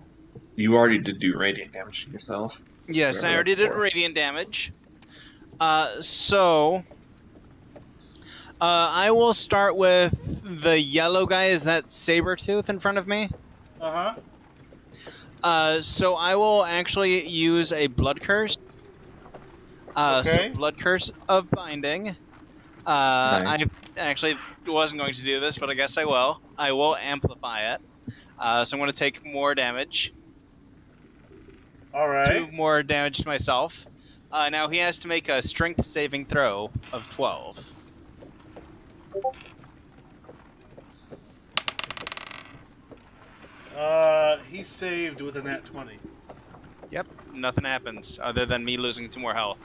You already did do radiant damage to yourself. Yes, I Whatever already that's did for. radiant damage. I will start with the yellow guy. Is that Sabretooth in front of me? So I will actually use a Blood Curse. Okay. So Blood Curse of Binding. Nice. I actually wasn't going to do this, but I guess I will. I will amplify it. So I'm going to take more damage. All 2 right. more damage to myself. Now he has to make a strength saving throw of 12. He saved with a nat 20. Yep, nothing happens other than me losing 2 more health.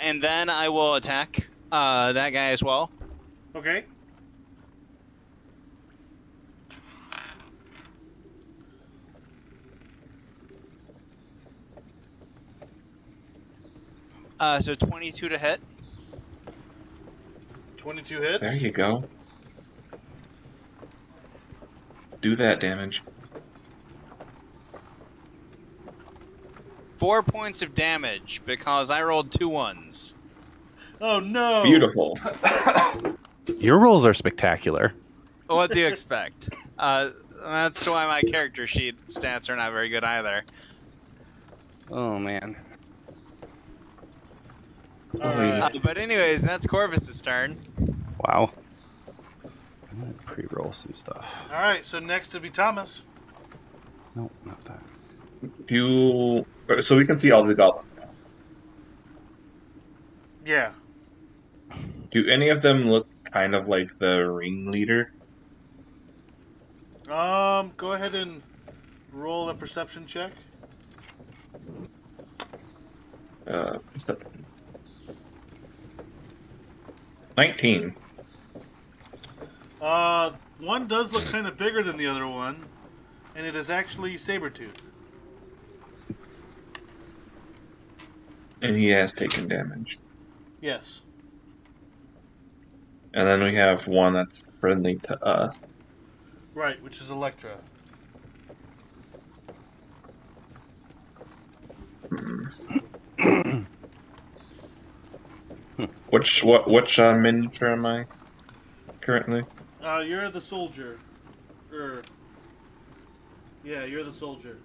And then I will attack that guy as well. Okay. So 22 to hit. 22 hits. There you go. Do that damage. 4 points of damage because I rolled 2 ones. Oh no! Beautiful. Your rolls are spectacular. What do you expect? That's why my character sheet stats are not very good either. Oh, man. All right. But anyways, that's Corvus's turn. Wow. I'm going to pre-roll some stuff. All right. So next to be Thomas. Nope, not that. So we can see all the goblins now. Yeah. Do any of them look kind of like the ringleader? Go ahead and roll a perception check. Is that 19. One does look kind of bigger than the other one, and it is actually Sabretooth. And he has taken damage. Yes. And then we have one that's friendly to us. Right, which is Electra. Which miniature am I currently? You're the soldier. Yeah, you're the soldier.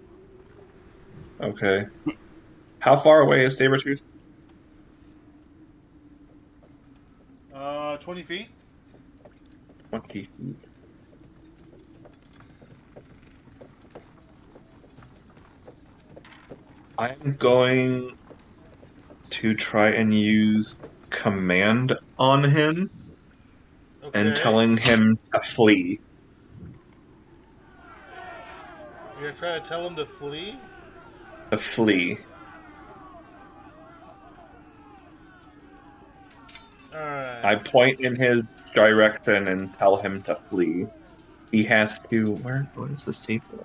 Okay. How far away is Sabretooth? 20 feet. 20 feet. I'm going to try and use command on him Okay. and telling him to flee. You're gonna try to tell him to flee? To flee. Alright. I point in his direction and tell him to flee. He has to. What is the safe one?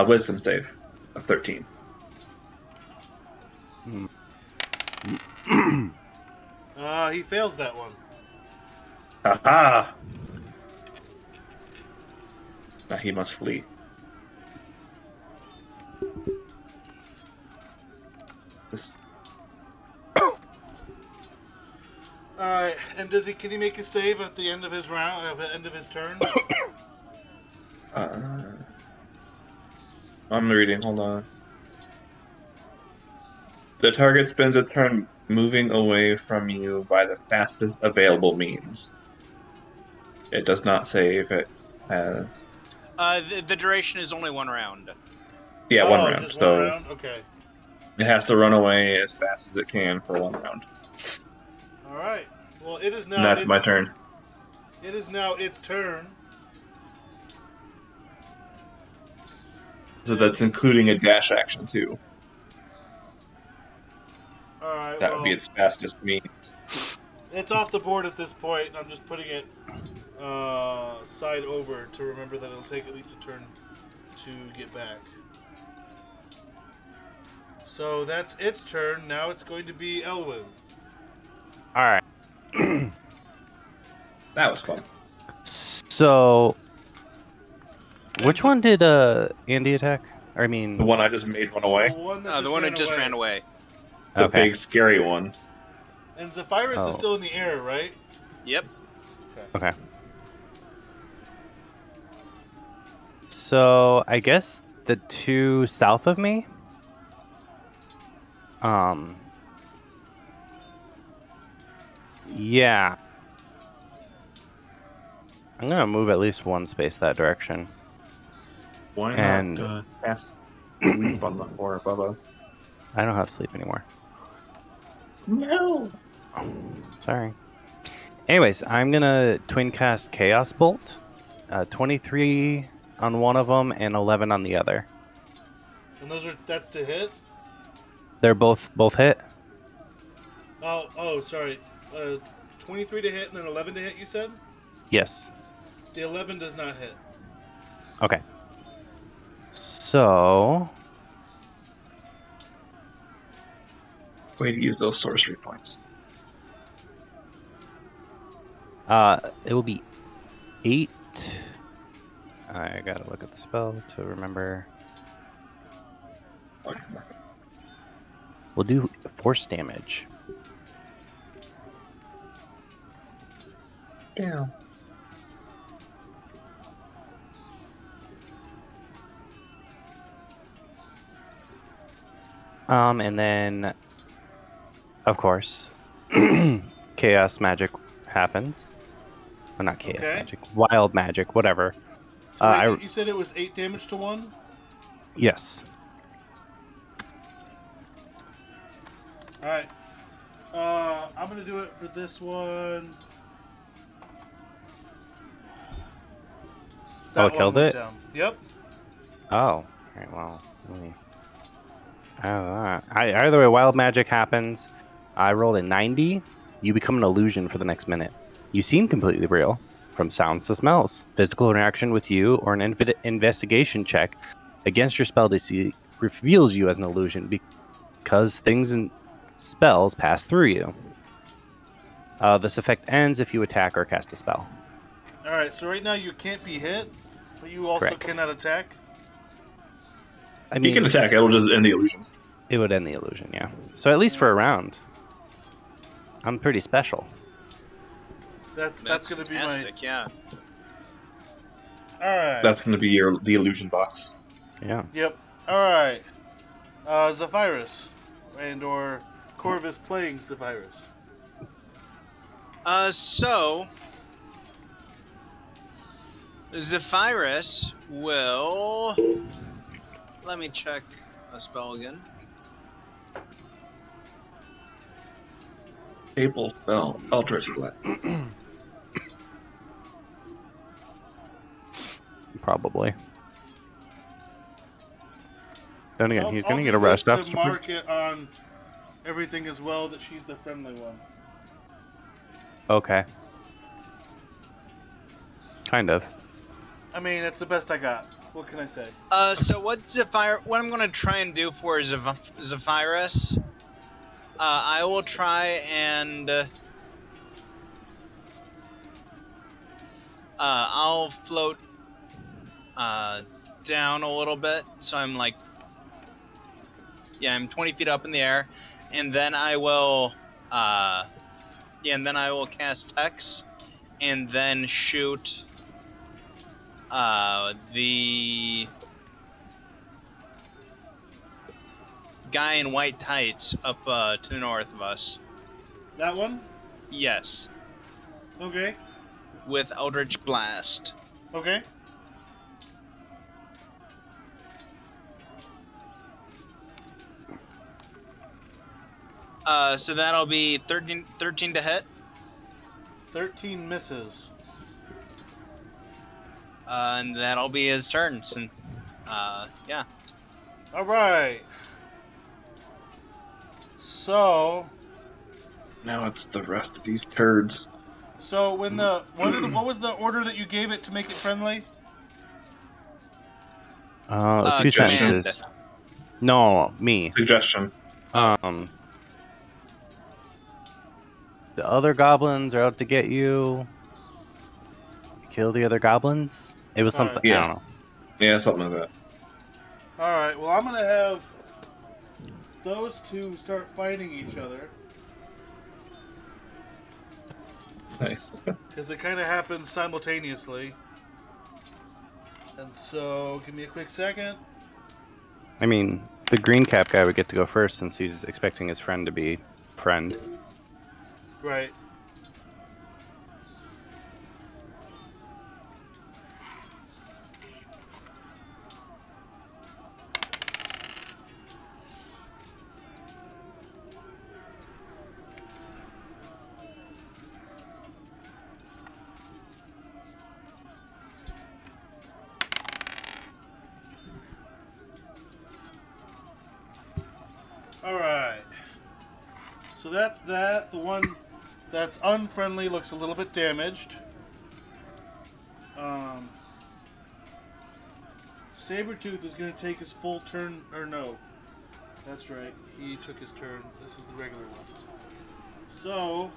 Wisdom save of 13. He fails that one. Aha! Now he must flee. This- Alright, and can he make a save at the end of his round, at the end of his turn? I'm reading, hold on. The target spends its turn moving away from you by the fastest available means. It does not say if it has. The duration is only 1 round. Yeah, Oh, one it's round. just So one round? Okay. it has to run away as fast as it can for 1 round. Alright. Well, it is now. And that's my turn. It is now its turn. So that's including a dash action too. Alright, That would be its fastest means. it's off the board at this point. I'm just putting it side over to remember that it'll take at least a turn to get back. So that's its turn. Now it's going to be Elwyn. All right. That was fun. So, which one did Andy attack? I mean, The one I just made run away. The one who just ran away. The Okay. big scary one. And Zephyrus Oh. is still in the air, right? Yep. Okay. So I guess the 2 south of me. Yeah. I'm gonna move at least 1 space that direction. Why And- not cast sleep on the floor above us? I don't have sleep anymore. No. Sorry. Anyways, I'm gonna twin cast Chaos Bolt. 23 on one of them and 11 on the other. And that's to hit? They're both hit. Oh, sorry. 23 to hit and then 11 to hit, you said? Yes. The 11 does not hit. Okay. So Way to use those sorcery points. it will be 8. I gotta look at the spell to remember. We'll do force damage. Yeah. And then, of course, chaos magic happens. Well, not chaos Okay. magic, wild magic, whatever. So wait, you said it was 8 damage to 1? Yes. Alright. I'm going to do it for this one. Oh, That it one killed went it? down. Yep. Oh, alright, well, let me... either way, wild magic happens. I rolled a 90. You become an illusion for the next minute. You seem completely real, from sounds to smells. Physical interaction with you or an investigation check against your spell DC reveals you as an illusion because things and spells pass through you. This effect ends if you attack or cast a spell. Alright, so right now you can't be hit, but you also Correct. cannot attack. I You mean, can attack, it'll just end the illusion. it would end the illusion, yeah. So at least for a round, I'm pretty special. That's going to be my... fantastic, yeah. Alright. That's going to be the illusion box. Yeah. Yep. Alright. Zephyrus. And or Corvus playing Zephyrus. So Zephyrus will. Let me check a spell again. Table spell, Eldritch Blast. Probably. Then again, he's I'll going to do get a rest this up. to mark it on everything as well that she's the friendly one. Okay. Kind of. I mean, it's the best I got. What can I say? So what I'm going to try and do for Zephyrus, I will try and I'll float down a little bit, so I'm like, I'm 20 feet up in the air, and then I will cast Hex, and then shoot the guy in white tights up to the north of us. That one? Yes, Okay. with Eldritch Blast. Okay. So that'll be 13 to hit. 13 misses. And that'll be his turn. And, yeah. All right. So Now it's the rest of these turds. when what was the order that you gave it to make it friendly? It's 2 command. sentences. No, me. Suggestion. The other goblins are out to get you. Kill the other goblins? It was something. Alright. I don't know. Yeah, something like that. All right. Well, I'm gonna have those two start fighting each other Nice. because it kind of happens simultaneously. And so, give me a quick second. I mean, the green cap guy would get to go first since he's expecting his friend to be friend. Right. Alright. So that's that. The one that's unfriendly looks a little bit damaged. Sabretooth is going to take his full turn, or no. That's right. He took his turn. This is the regular one. So...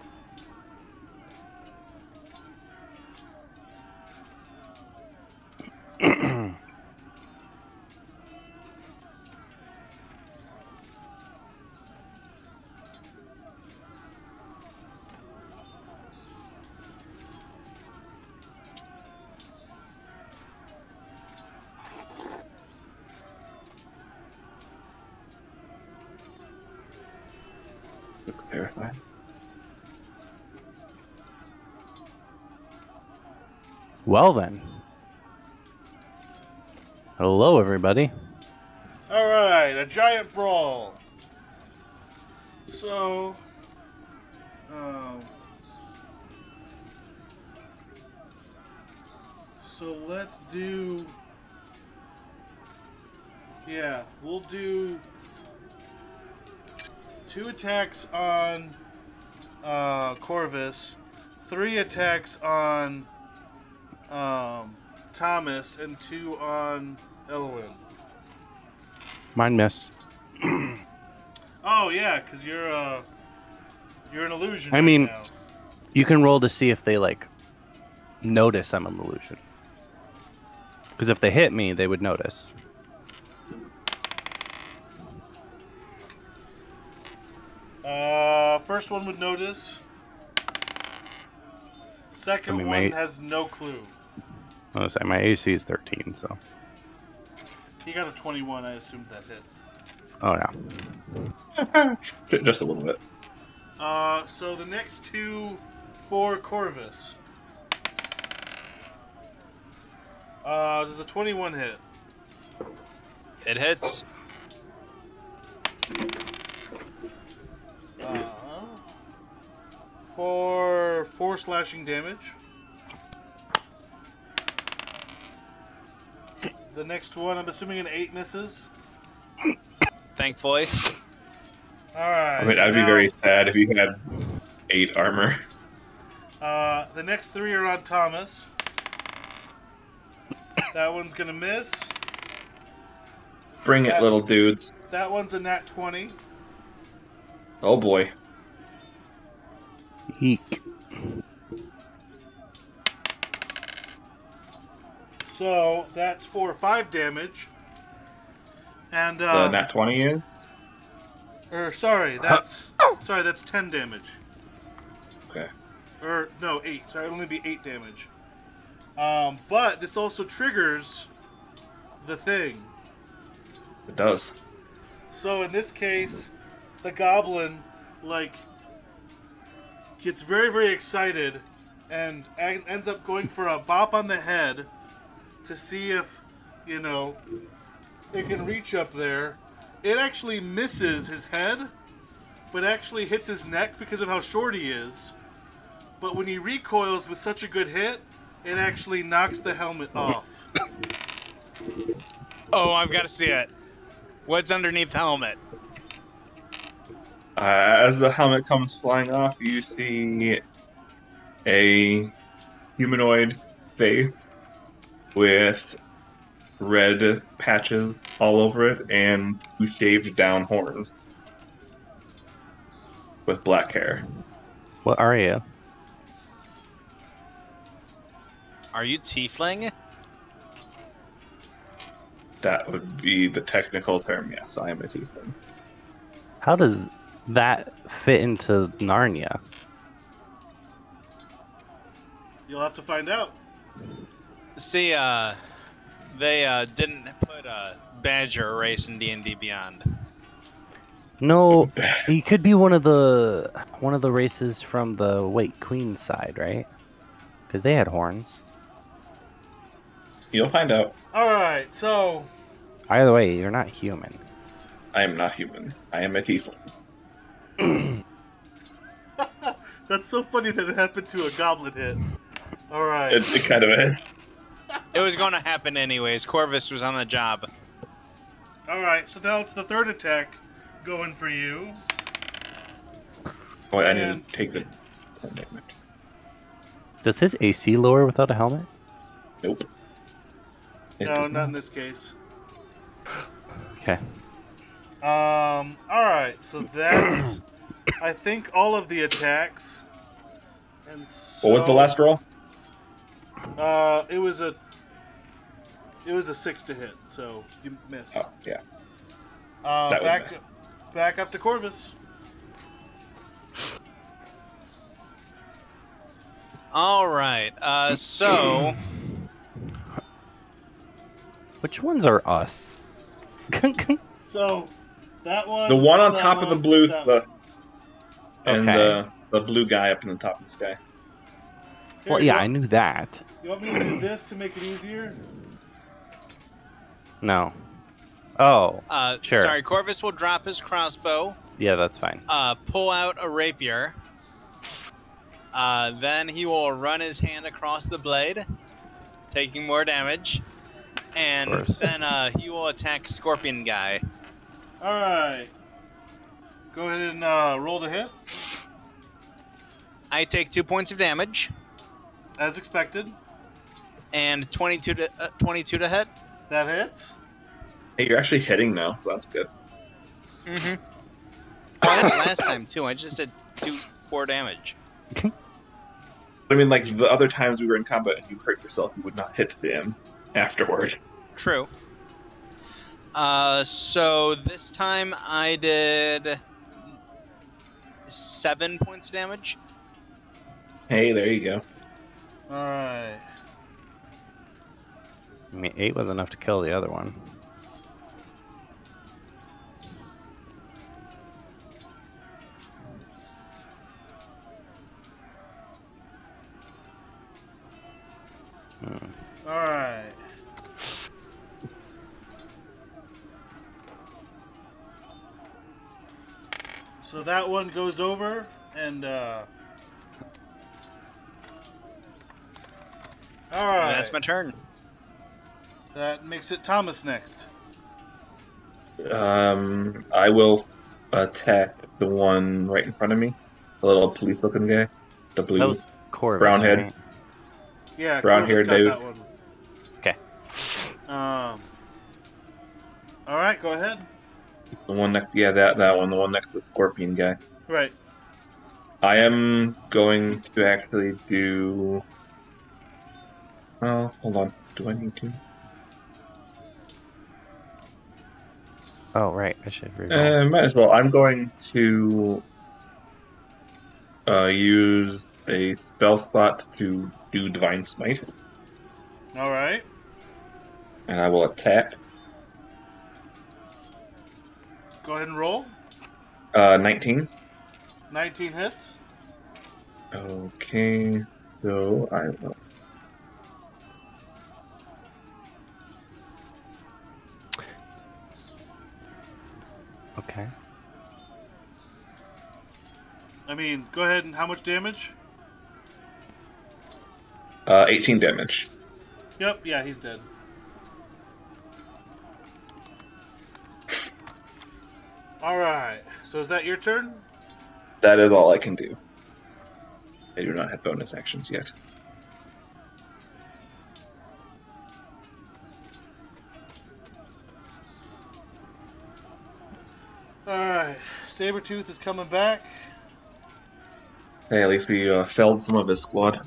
Looks terrifying. Well then. Hello, everybody. Alright, a giant brawl. So... so let's do... Yeah, we'll do 2 attacks on Corvus, 3 attacks on Thomas, and 2 on Elwyn. Mine miss. Oh yeah, because you're an illusion. I right mean- now. You can roll to see if they, like, notice I'm an illusion. Because if they hit me, they would notice. First one would notice. Second I mean, one mate. has no clue. I was say my AC is 13, so. He got a 21. I assumed that hit. Oh yeah. Just a little bit. So the next 2 for Corvus. Does a 21 hit? It hits. For 4 slashing damage. The next one, I'm assuming an 8 misses. Thankfully. Alright. I mean, I'd be very sad if you had 8 armor. The next 3 are on Thomas. That one's gonna miss. Bring it, little dudes. That one's a nat 20. Oh boy. Eek. So that's for 5 damage. And The nat 20 is? that's 10 damage. Okay. Or no, 8. Sorry, it'll only be 8 damage. But this also triggers the thing. It does. So in this case, the goblin gets very, very excited and ends up going for a bop on the head to see if, it can reach up there. It actually misses his head, but actually hits his neck because of how short he is. But when he recoils with such a good hit, it actually knocks the helmet off. Oh, I've got to see it. What's underneath the helmet? As the helmet comes flying off, you see a humanoid face with red patches all over it and 2 shaved down horns with black hair. What are you? Are you tiefling? That would be the technical term. Yes, I am a tiefling. How does that fit into Narnia? You'll have to find out. See, they didn't put a badger race in D&D Beyond. No, he could be one of the races from the White Queen side, right? Because they had horns. You'll find out. Alright, so Either way, you're not human. I am not human. I am a tiefling. that's so funny that it happened to a goblin hit. Alright. It kind of is. It was going to happen anyways. Corvus was on the job. Alright, so now it's the 3rd attack going for you. Wait, I need to take the damage. Does his AC lower without a helmet? Nope. It No, does not in this case. Okay. Alright, so that's I think all of the attacks. And so, What was the last roll? It was a 6 to hit, so you missed. Oh, yeah. That was back up to Corvus. All right. So Which ones are us? So that one, The one on that top of the one, blue, that one. and the blue guy up in the top of the sky. Here, Well, you yeah, want- I knew that. You want me to do this to make it easier? No. Oh, sure. sorry, Corvus will drop his crossbow, yeah, that's fine. pull out a rapier. Then he will run his hand across the blade, taking more damage. And Of course. then he will attack Scorpion Guy. Alright. Go ahead and roll to hit, I take 2 points of damage, as expected. and 22 to hit. That hits. Hey, you're actually hitting now, so that's good. Mm-hmm. Oh, I did it last time, too. I just did 4 damage. I mean, like, the other times we were in combat and you hurt yourself, you would not hit them afterward. True. So this time I did 7 points of damage. Hey, there you go. Alright. I mean, 8 was enough to kill the other one. Alright. So that one goes over, and all right. That's my turn. That makes it Thomas next. I will attack the one right in front of me, the little police-looking guy, the blue, That was Corvus, brown head. right? Yeah, Brown Corvus hair got dude. that one. Okay. All right, go ahead. The one next, that one, the one next to the scorpion guy. Right. I am going to actually do. Oh, hold on. Do I need to? Oh, right. I should reroll. Might as well. I'm going to use a spell slot to do Divine Smite, All right. and I will attack. Go ahead and roll. 19. 19 hits. Okay, so I will. Okay. I mean, go ahead and how much damage? 18 damage. Yep, yeah, he's dead. Alright, so is that your turn? That is all I can do. I do not have bonus actions yet. Alright, Sabretooth is coming back. Hey, at least we felled some of his squad.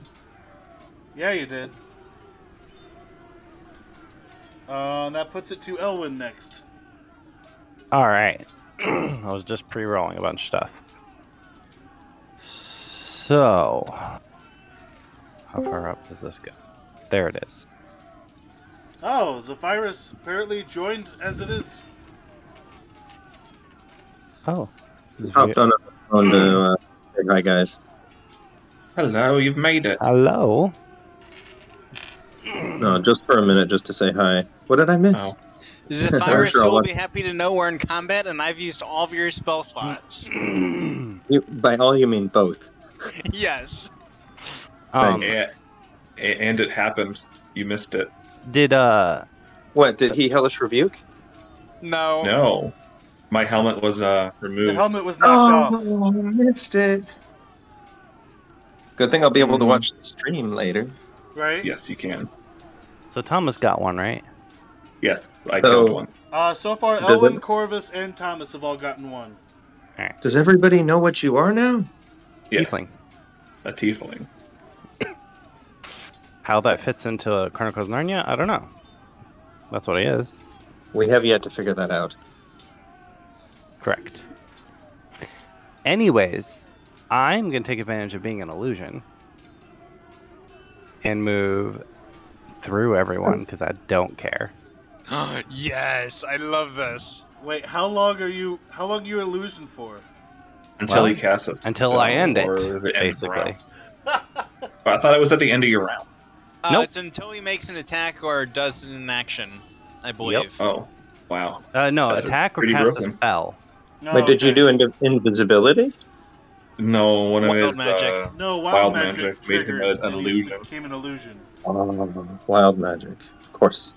Yeah, you did. And that puts it to Elwyn next. All right. I was just pre-rolling a bunch of stuff. So, how far up does this go? There it is. Oh, Zephyrus apparently joined as it is. Oh. Hopped on to say hi, guys. Hello, you've made it. Hello. No, just for a minute, just to say hi. What did I miss? Oh. Zephyrus Sure, I'll will look. be happy to know we're in combat, and I've used all of your spell slots. By all you mean both. Yes. Um, And it happened. You missed it. did What, did he hellish rebuke? No. No. My helmet was The removed. helmet was knocked off. Oh, I missed it. Good thing I'll be able to Mhm. watch the stream later. Right? Yes, you can. so Thomas got one, right? Yes, I So- killed one. So far, Does Elwyn, it- Corvus, and Thomas have all gotten one. Does everybody know what you are now? Yes, Tiefling. a tiefling. How that fits into Chronicles of Narnia, I don't know. That's what he is. We have yet to figure that out. Correct. Anyways, I'm going to take advantage of being an illusion and move through everyone because I don't care. Yes, I love this. Wait, how long are you illusion for? Until Well, he casts it. until I end it, or the end of the basically. round. I thought it was at the end of your round. Nope. It's until he makes an attack or does an action, I believe. Oh, wow. No, That is attack or pretty cast a broken. spell. No, Wait, did you okay. do invisibility? No, one of Wild his magic. No, wild magic magic made him triggered, an and he illusion. became an illusion. Wild magic. Of course.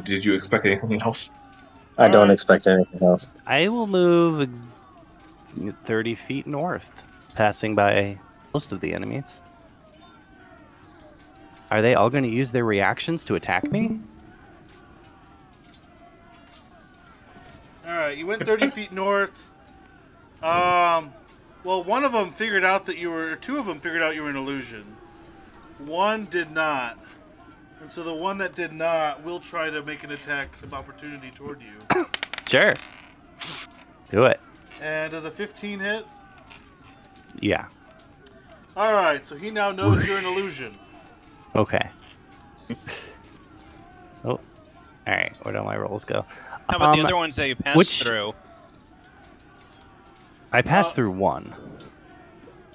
Did you expect anything else? I don't Alright. expect anything else. I will move 30 feet north, passing by most of the enemies. Are they all going to use their reactions to attack me? Alright, you went 30 feet north. Well, one of them figured out that two of them figured out you were an illusion. One did not. And so the one that did not will try to make an attack of opportunity toward you. Sure. Do it. And does a 15 hit? Yeah. Alright, so he now knows you're an illusion. Okay. Oh. Alright, where do my rolls go? How about the other ones that you passed which- through? I passed through one.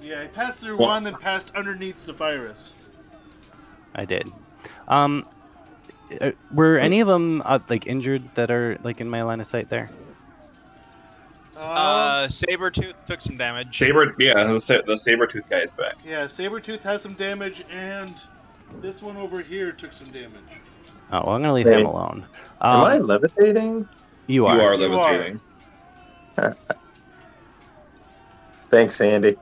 Yeah, he passed through Well- one, then passed underneath Zephyrus. I did. Were any of them like injured that are like in my line of sight there? Sabretooth took some damage. The saber-tooth guy is back. Yeah, Sabretooth has some damage, and this one over here took some damage. Oh, well, I'm gonna leave Wait. him alone. Am I levitating? You You are. are You levitating. Thanks, Andy.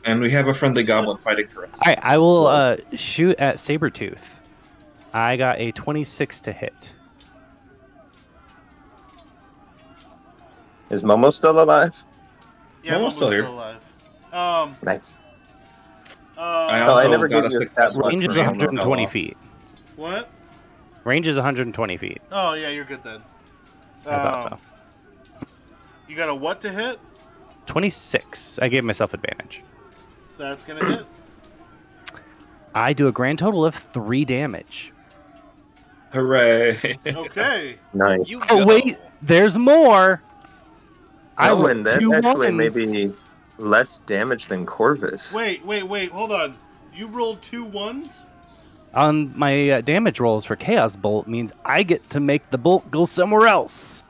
And we have a friendly goblin fighting for us. All right, I will shoot at Sabretooth. I got a 26 to hit. Is Momo still alive? Yeah, Momo's Momo's still here. alive. Nice. I Oh, I also never got gave a you a success stat block Range for is for Momo. 120 feet. What? Range is 120 feet. Oh, yeah, you're good then. I thought so. You got a what to hit? 26. I gave myself advantage. That's going to hit. I do a grand total of 3 damage. Hooray! Okay. Nice. You Oh, go. wait. There's more. I Elwin, rolled that 2 actually may ones. be less damage than Corvus. Wait. Hold on. You rolled 2 1s? On my damage rolls for Chaos Bolt means I get to make the bolt go somewhere else.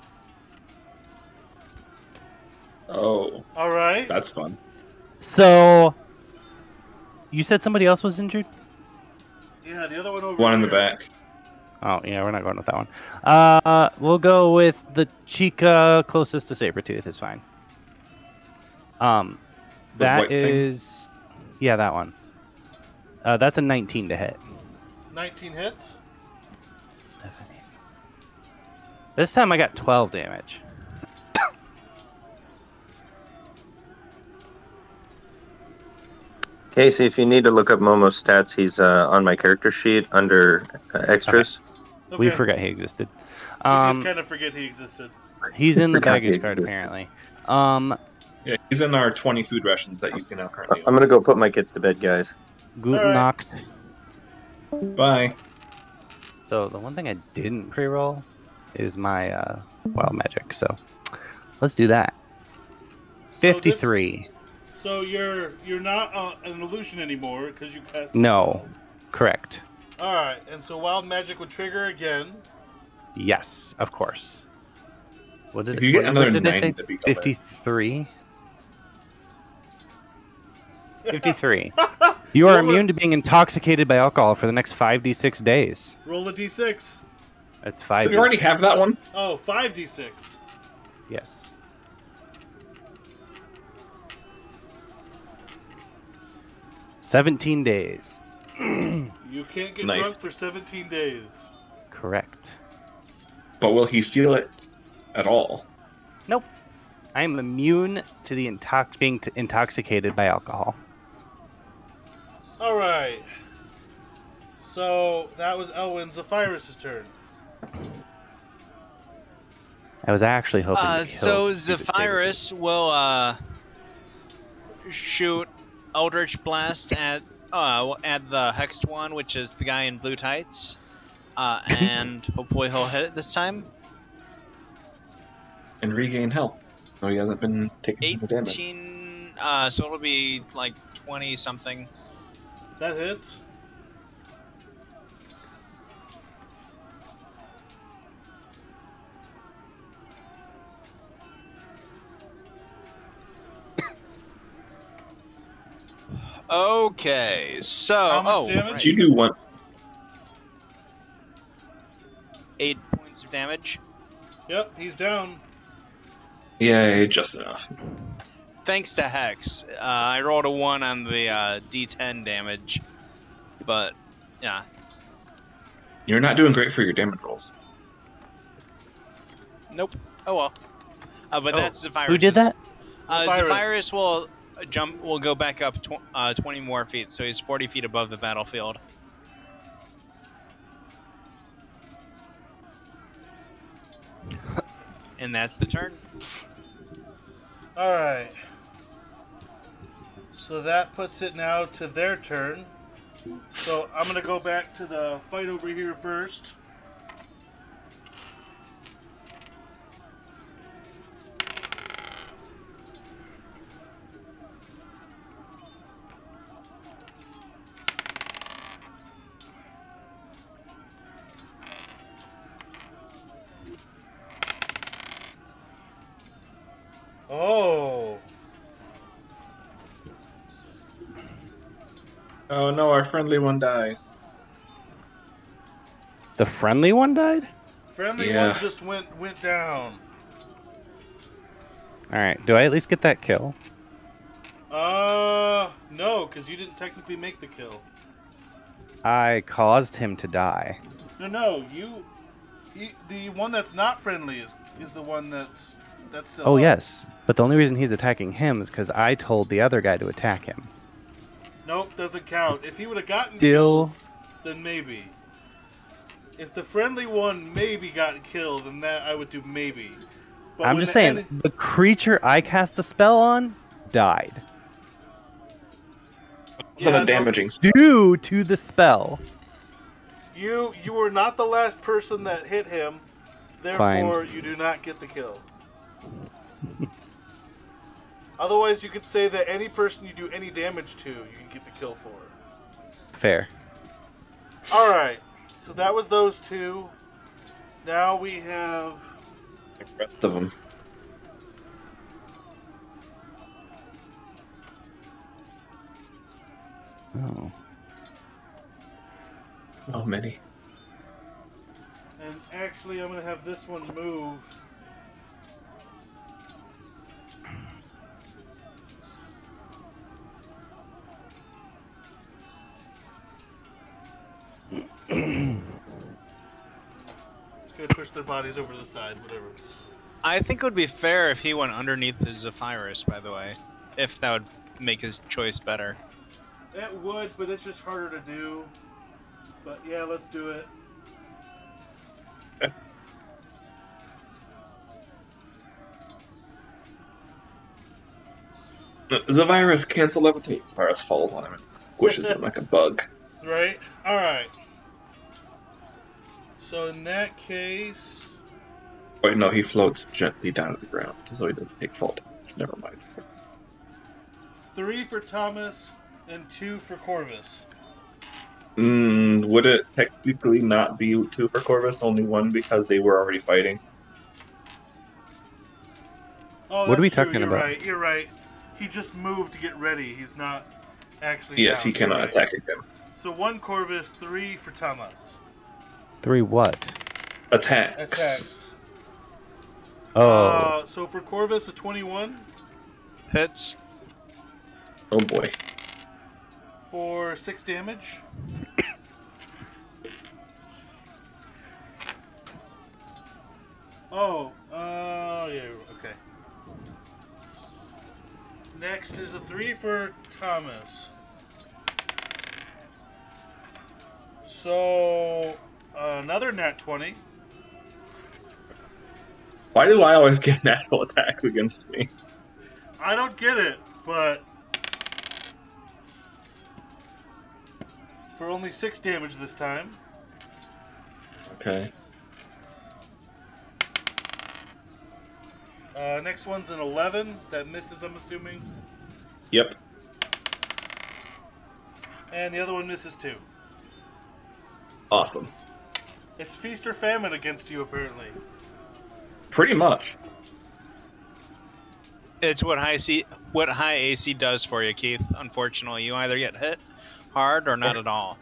Oh, All right. that's fun. So, you said somebody else was injured? Yeah, the other one over One in the here. back. Oh, yeah, we're not going with that one. We'll go with the Chica closest to Sabretooth is fine. The That white thing? is... Yeah, that one. That's a 19 to hit. 19 hits? This time I got 12 damage. Casey, if you need to look up Momo's stats, he's on my character sheet under extras. Okay. We forgot he existed. We did kind of forget he existed. He's in the Forgot he baggage card, existed. apparently. Yeah, he's in our 20 food rations that you can now currently I'm gonna go put my kids to bed, guys. Guten All right. Nacht. own. Bye. So the one thing I didn't pre-roll is my wild magic. So let's do that. 53. So you're not an illusion anymore because you cast. No, correct. All right, and so wild magic would trigger again. Yes, of course. What did, If you get what another did I 90, say? that'd be killer. 53. 53. You are Roll it. immune to being intoxicated by alcohol for the next 5d6 days. Roll a d6. That's 5. You already have that one? Oh, 5d6. Yes. $17 days. You can't get Nice. drunk for 17 days. Correct. But will he feel it at all? Nope. I am immune to the being intoxicated by alcohol. All right. So that was Elwin Zephyrus' turn. I was actually hoping to kill So stupid Zephyrus will shoot Eldritch Blast at the hexed one, which is the guy in blue tights, and hopefully he'll hit it this time. And regain health. So he hasn't been taking the damage. 18. So it'll be like 20 something. That hits. Okay, so How much damage? But you do want 8 points of damage. Yep, he's down. yeah, just enough. Thanks to Hex, I rolled a 1 on the D10 damage, but yeah. You're not doing great for your damage rolls. Nope. Oh well. But Oh. that's Zephyrus. Who did that? Zephyrus. Zephyrus will will go back up 20 more feet, so he's 40 feet above the battlefield. And that's the turn. All right. So that puts it now to their turn. So I'm going to go back to the fight over here first. Oh. Oh no, our friendly one died. The friendly one died? Friendly Yeah. one just went down. Alright, do I at least get that kill? No, because you didn't technically make the kill. I caused him to die. No, the one that's not friendly is the one that's still Oh, up. yes. But the only reason he's attacking him is because I told the other guy to attack him. Nope, doesn't count. If he would have gotten Still- kills, then maybe. If the friendly one maybe got killed, then that I would do maybe. But I'm when just saying, the creature I cast the spell on died. It's not Yeah, a no. damaging spell. Due to the spell. You were not the last person that hit him, therefore you do not get the kill. Otherwise, you could say that any person you do any damage to, you can get the kill for. Fair. Alright, so that was those two. Now we have... The rest of them. Oh. Oh, many. And actually, I'm going to have this one move. It's going to push their bodies over to the side, whatever. I think it would be fair if he went underneath the Zephyrus, by the way. If that would make his choice better. That would, but it's just harder to do. But yeah, let's do it. The virus cancel levitates. The virus falls on him and squishes him like a bug. Right? Alright. So in that case... Wait, no, he floats gently down to the ground, so he doesn't take fall damage. Never mind. 3 for Thomas and 2 for Corvus. Would it technically not be 2 for Corvus, only 1 because they were already fighting? Oh, What are we that's true, talking you're about? Right, you're right. He just moved to get ready. He's not actually Yes, down. he cannot You're right. attack again. So 1 Corvus, 3 for Thomas. 3 what? Attacks. Attacks. Oh. So for Corvus, a 21. Hits. Oh boy. For 6 damage. Yeah, okay. Next is a 3 for Thomas. So, another nat 20. Why do I always get natural attacks against me? I don't get it, but for only 6 damage this time. Okay. Next one's an 11. That misses, I'm assuming. Yep. And the other one misses too. Awesome. It's feast or famine against you, apparently. Pretty much. It's what high AC does for you, Keith. Unfortunately, you either get hit hard or not at all.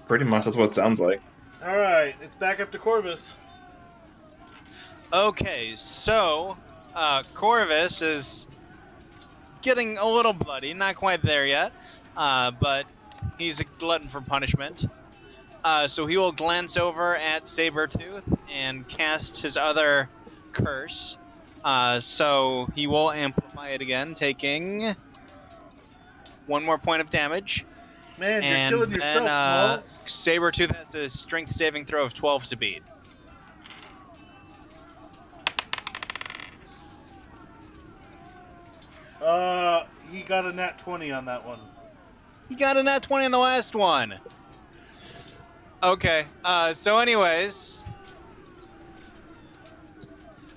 Pretty much that's what it sounds like. Alright, it's back up to Corvus. Okay, so Corvus is getting a little bloody, not quite there yet, but he's a glutton for punishment. So he will glance over at Sabretooth and cast his other curse. So he will amplify it again, taking 1 more point of damage. Man, you're And killing then yourself, Smalls. Sabretooth has a strength saving throw of 12 to beat. He got a nat 20 on that one. He got a nat 20 on the last one. Okay, so anyways...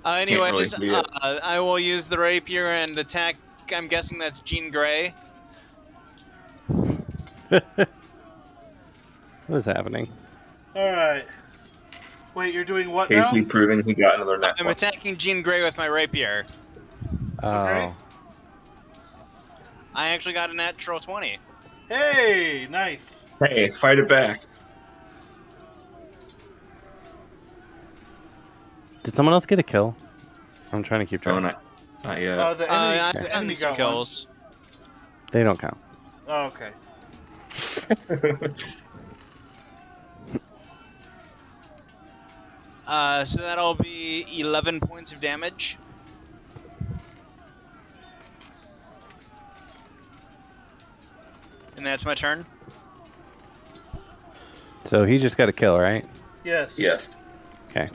really see it. I will use the rapier and attack. I'm guessing that's Jean Grey. What is happening? Alright. Wait, you're doing what Casey now? proving he got another nat I'm 1. attacking Jean Grey with my rapier. Okay. I actually got a natural 20. Hey, nice. Hey, fight it back. Did someone else get a kill? I'm trying to keep No, track. not yet. The I enemy, the done enemy some got kills. They don't count. one. Oh, okay. So that'll be 11 points of damage. And that's my turn. So he just got a kill, right? Yes. Yes. Okay.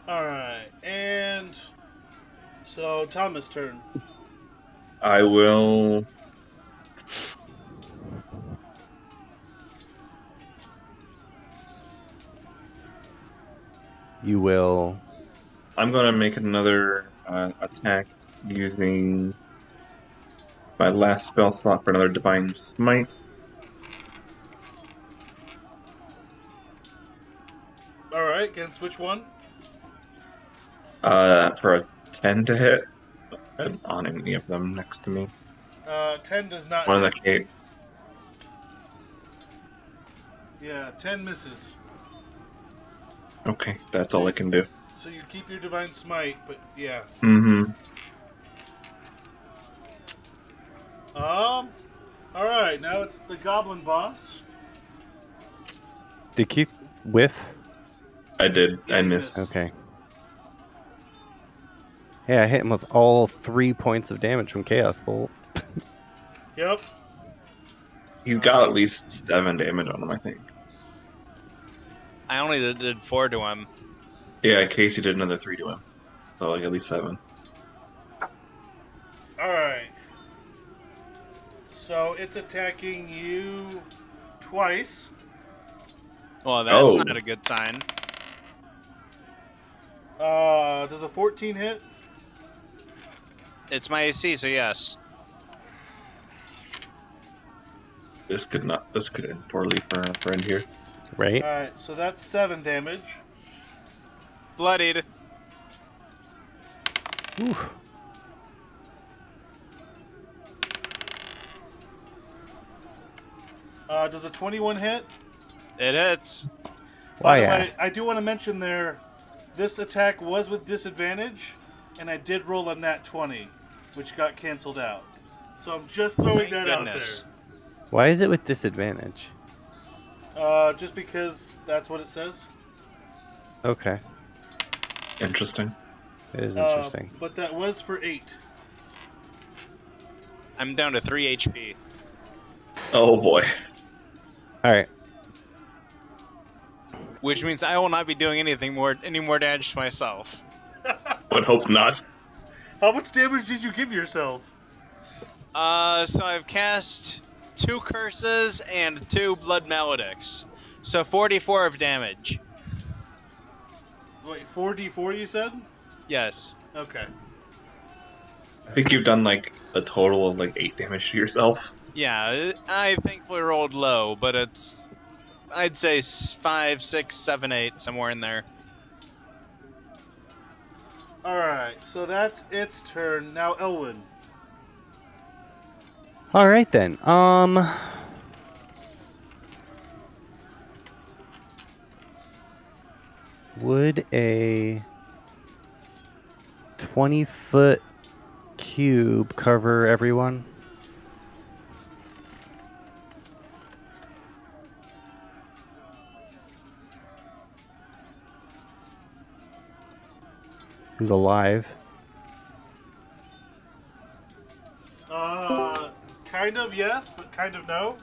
All right, and so Thomas' turn. I will. You will. I'm gonna make another attack using my last spell slot for another Divine Smite. All right, against which one? For a 10 to hit. On any of them next to me. 10 does not. One of the hit. cape. Yeah, 10 misses. Okay, that's all I can do. So you keep your divine smite, but yeah. Mm-hmm. All right, now it's the goblin boss. Did Keith whiff? I did. Yeah, I you missed. Okay. Yeah, I hit him with all 3 points of damage from Chaos Bolt. Yep. He's got at least 7 damage on him, I think. I only did 4 to him. Yeah, Casey did another 3 to him. So, like, at least 7. All right. So it's attacking you twice. Well, that's Oh. not a good sign. Does a 14 hit? It's my AC, so yes. This could end poorly for our friend here. Right? All right, so that's 7 damage. Bloodied. Ooh. Does a 21 hit? It hits. By Why the way, ask? I do want to mention there, this attack was with disadvantage, and I did roll a nat 20, which got canceled out. So I'm just throwing Thank that goodness. Why is it with disadvantage? out there. Just because that's what it says. Okay. Interesting. It is interesting. But that was for 8. I'm down to 3 HP. Oh boy. Alright. Which means I will not be doing any more damage to myself. Would hope not. How much damage did you give yourself? So I've cast 2 curses and 2 blood maledics. So 44 of damage. Wait, 4d4 you said? Yes. Okay. I think you've done like a total of like 8 damage to yourself. Yeah, I thankfully rolled low, but it's... I'd say 5, 6, 7, 8, somewhere in there. Alright, so that's its turn. Now Elwyn. Alright then. Would a 20-foot cube cover everyone? Who's alive? Kind of yes, but kind of no.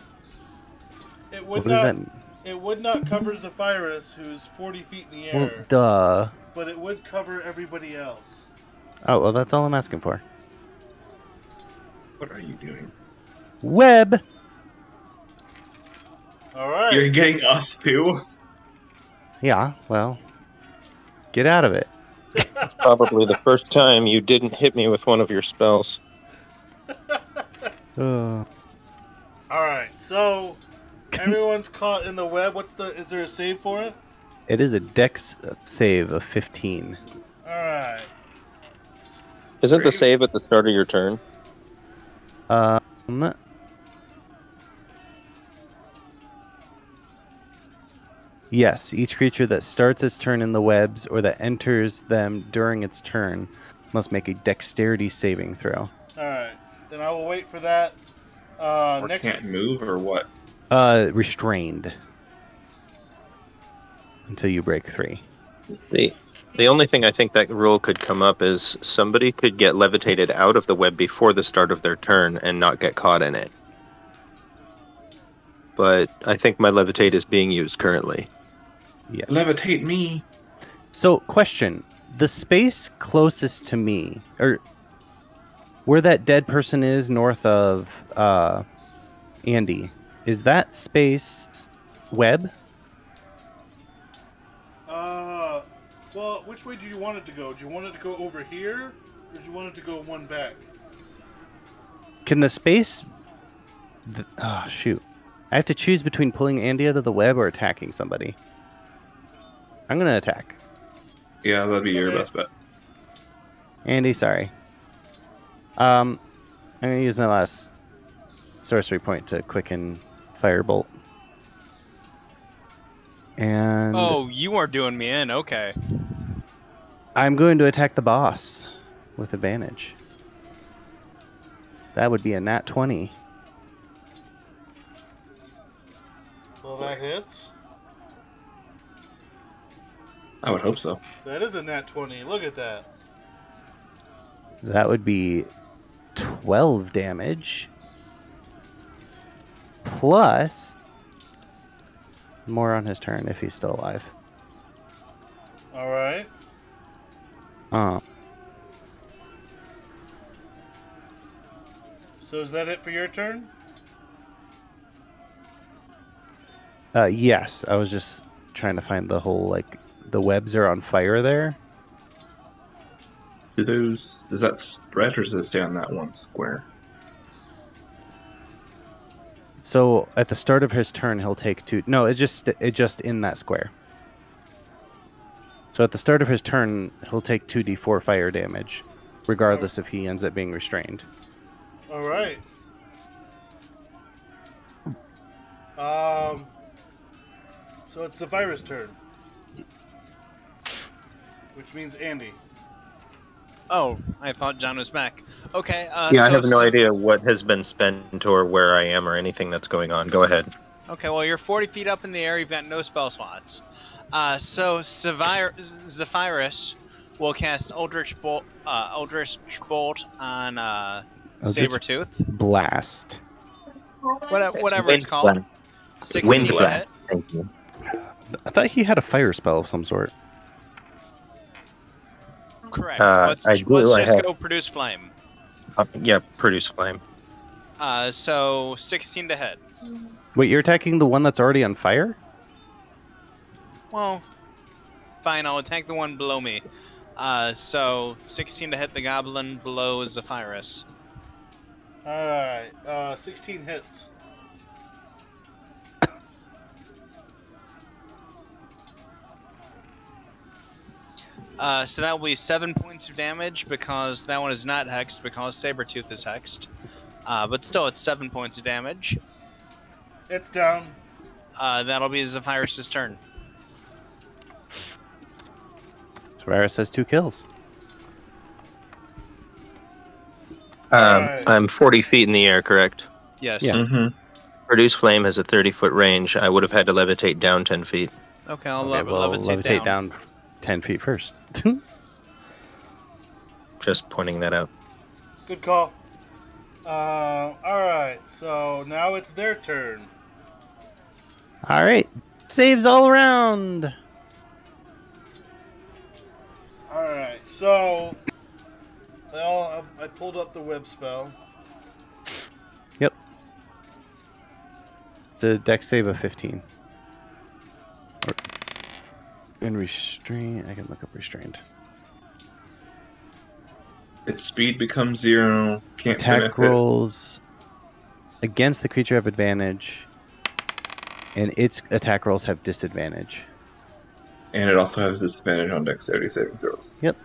It would What does not. that It would not cover Zephyrus, who's 40 feet in the Well, air, duh. but it would cover everybody else. Oh, well, that's all I'm asking for. What are you doing? Web! All right. You're getting us too? Yeah, well, get out of it. Probably the first time you didn't hit me with one of your spells. Uh, All right. So everyone's caught in the web. Is there a save for it? It is a dex save of 15. Alright. Isn't the save at the start of your turn? Yes, each creature that starts its turn in the webs or that enters them during its turn must make a dexterity saving throw. Alright. Then I will wait for that. Or Next can't move, or what? Restrained. Until you break 3. The only thing I think that rule could come up is somebody could get levitated out of the web before the start of their turn and not get caught in it. But I think my levitate is being used currently. Yes. Levitate me! So, question. The space closest to me, or where that dead person is north of Andy, is that space web? Well, which way do you want it to go? Do you want it to go over here, or do you want it to go one back? Can the space... Oh, shoot. I have to choose between pulling Andy out of the web or attacking somebody. I'm going to attack. Yeah, that'd be your best bet. Andy, sorry. I'm going to use my last sorcery point to quicken Firebolt. And Oh, you are doing me in. Okay. I'm going to attack the boss with advantage. That would be a nat 20. Well, that hits. I would hope so. That is a nat 20. Look at that. That would be 12 damage. Plus more on his turn if he's still alive. Alright. So is that it for your turn? Yes, I was just trying to find the whole, like, the webs are on fire there. Does that spread, or does it stay on that one square? So at the start of his turn, he'll take 2. No, it's just in that square. So at the start of his turn, he'll take 2d4 fire damage, regardless if he ends up being restrained. Alright. So it's Sapphira's turn. Which means Andy. Oh, I thought John was back. Okay. Yeah, I have no idea what has been spent or where I am or anything that's going on. Go ahead. Okay, well, you're 40 feet up in the air. You've got no spell slots. So Zephyrus will cast Eldritch Bolt on Sabretooth. Blast. Whatever it's called. 16 Wind to blast. hit. Thank you. I thought he had a fire spell of some sort. Correct. I Let's just go produce flame. Yeah, produce flame. So 16 to hit. Wait, you're attacking the one that's already on fire? Well, fine. I'll attack the one below me. So 16 to hit the goblin below Zephyrus. Alright, 16 hits. So that will be 7 points of damage because that one is not hexed because Sabretooth is hexed. But still, it's 7 points of damage. It's down. That'll be Zephyrus' turn. Tavares has 2 kills. I'm 40 feet in the air, correct? Yes. Yeah. Mm-hmm. Produce flame has a 30-foot range. I would have had to levitate down 10 feet. Okay, I'll Okay, well, levitate down. 10 feet first. Just pointing that out. Good call. Alright, so now it's their turn. Alright. Saves all around. Alright, so... Well, I pulled up the web spell. Yep. The dex save of 15. And restrain. I can look up restrained. Its speed becomes 0. Can't Attack benefit. rolls against the creature have advantage, and its attack rolls have disadvantage. And it also has disadvantage on dexterity saving throws. Yep.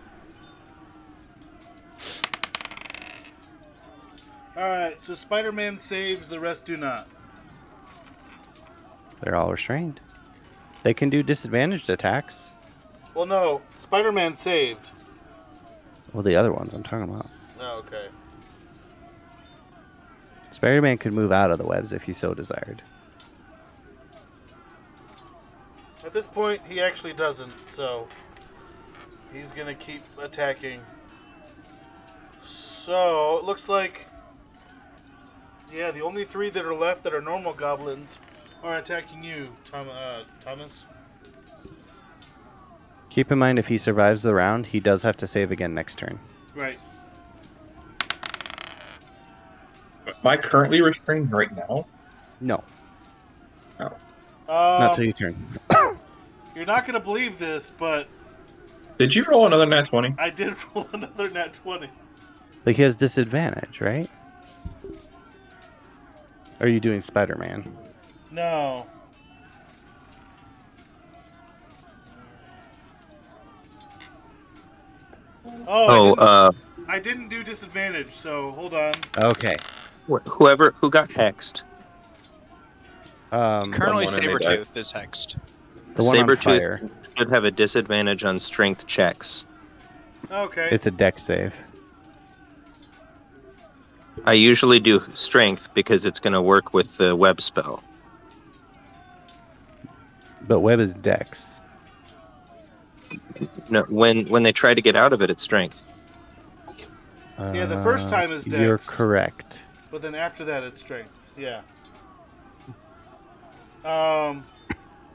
Alright, so Spider-Man saves, the rest do not. They're all restrained. They can do disadvantaged attacks. Well, no, Spider-Man saved. Well, the other ones I'm talking about. Oh, okay. Spider-Man could move out of the webs if he so desired. At this point, he actually doesn't, so he's gonna keep attacking. So, it looks like, yeah, the only 3 that are left that are normal goblins are attacking you, Thomas. Keep in mind, if he survives the round, he does have to save again next turn. Right. Am I currently restrained right now? No, Oh. not till you turn. You're not gonna believe this, but Did you roll another nat 20? I did roll another nat 20. Like, he has disadvantage, right? Are you doing Spider-Man? No. Oh, I didn't do disadvantage, so hold on. Okay. whoever who got hexed. Currently, Someone in Sabretooth is hexed. The one on Sabretooth fire. should have a disadvantage on strength checks. Okay. It's a dex save. I usually do strength because it's going to work with the web spell. But web is dex. No, when they try to get out of it, it's strength. Yeah, the first time is dex. You're correct. But then after that, it's strength. Yeah. All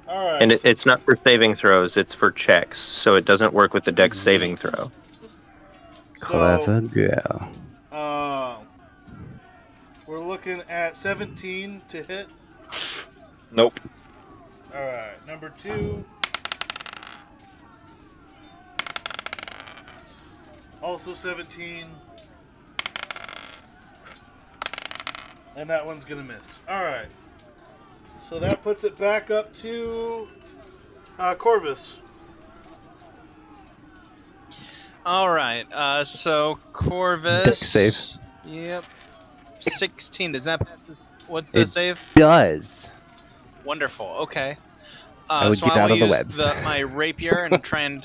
right. And it's not for saving throws, it's for checks, so it doesn't work with the dex saving throw. Clever girl. We're looking at 17 to hit. Nope. All right, number 2. Also 17. And that one's gonna miss. All right. So that puts it back up to Corvus. All right. So Corvus. Dex save. Yep. 16. Does that pass this? What's the It save? does. Wonderful. Okay. I would So get I out will of the use webs. my rapier and try and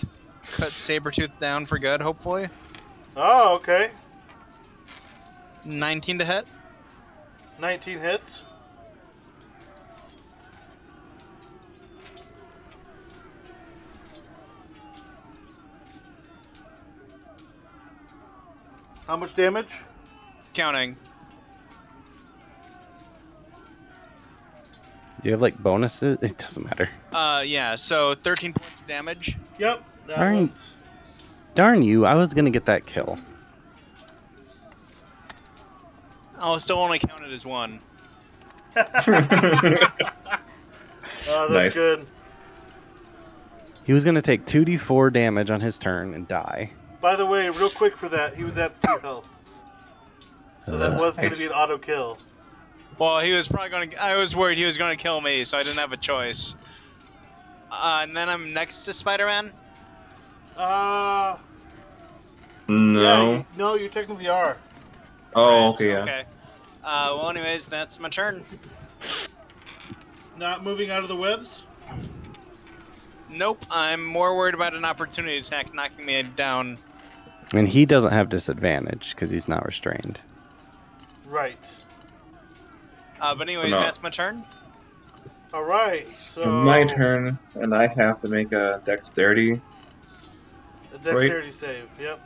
cut Sabretooth down for good, hopefully. Oh, okay. 19 to hit. 19 hits. How much damage? Counting. Do you have like bonuses? It doesn't matter. Yeah, so 13 points of damage. Yep. That Darn. one's... Darn you, I was gonna get that kill. I'll still only count it as 1. Oh, that's Nice. good. He was gonna take 2d4 damage on his turn and die. By the way, real quick for that, he was at 2 health. So that was going to be Nice. an auto kill. Well, he was probably going to... I was worried he was going to kill me, so I didn't have a choice. And then I'm next to Spider-Man. No. Yeah, no, you technically are. Oh, okay, yeah. Okay. Well, anyways, that's my turn. Not moving out of the webs? Nope, I'm more worried about an opportunity attack knocking me down. And he doesn't have disadvantage because he's not restrained. Right. But anyways, No. that's my turn. All right, so... My turn, and I have to make a dexterity. A dexterity save, yep.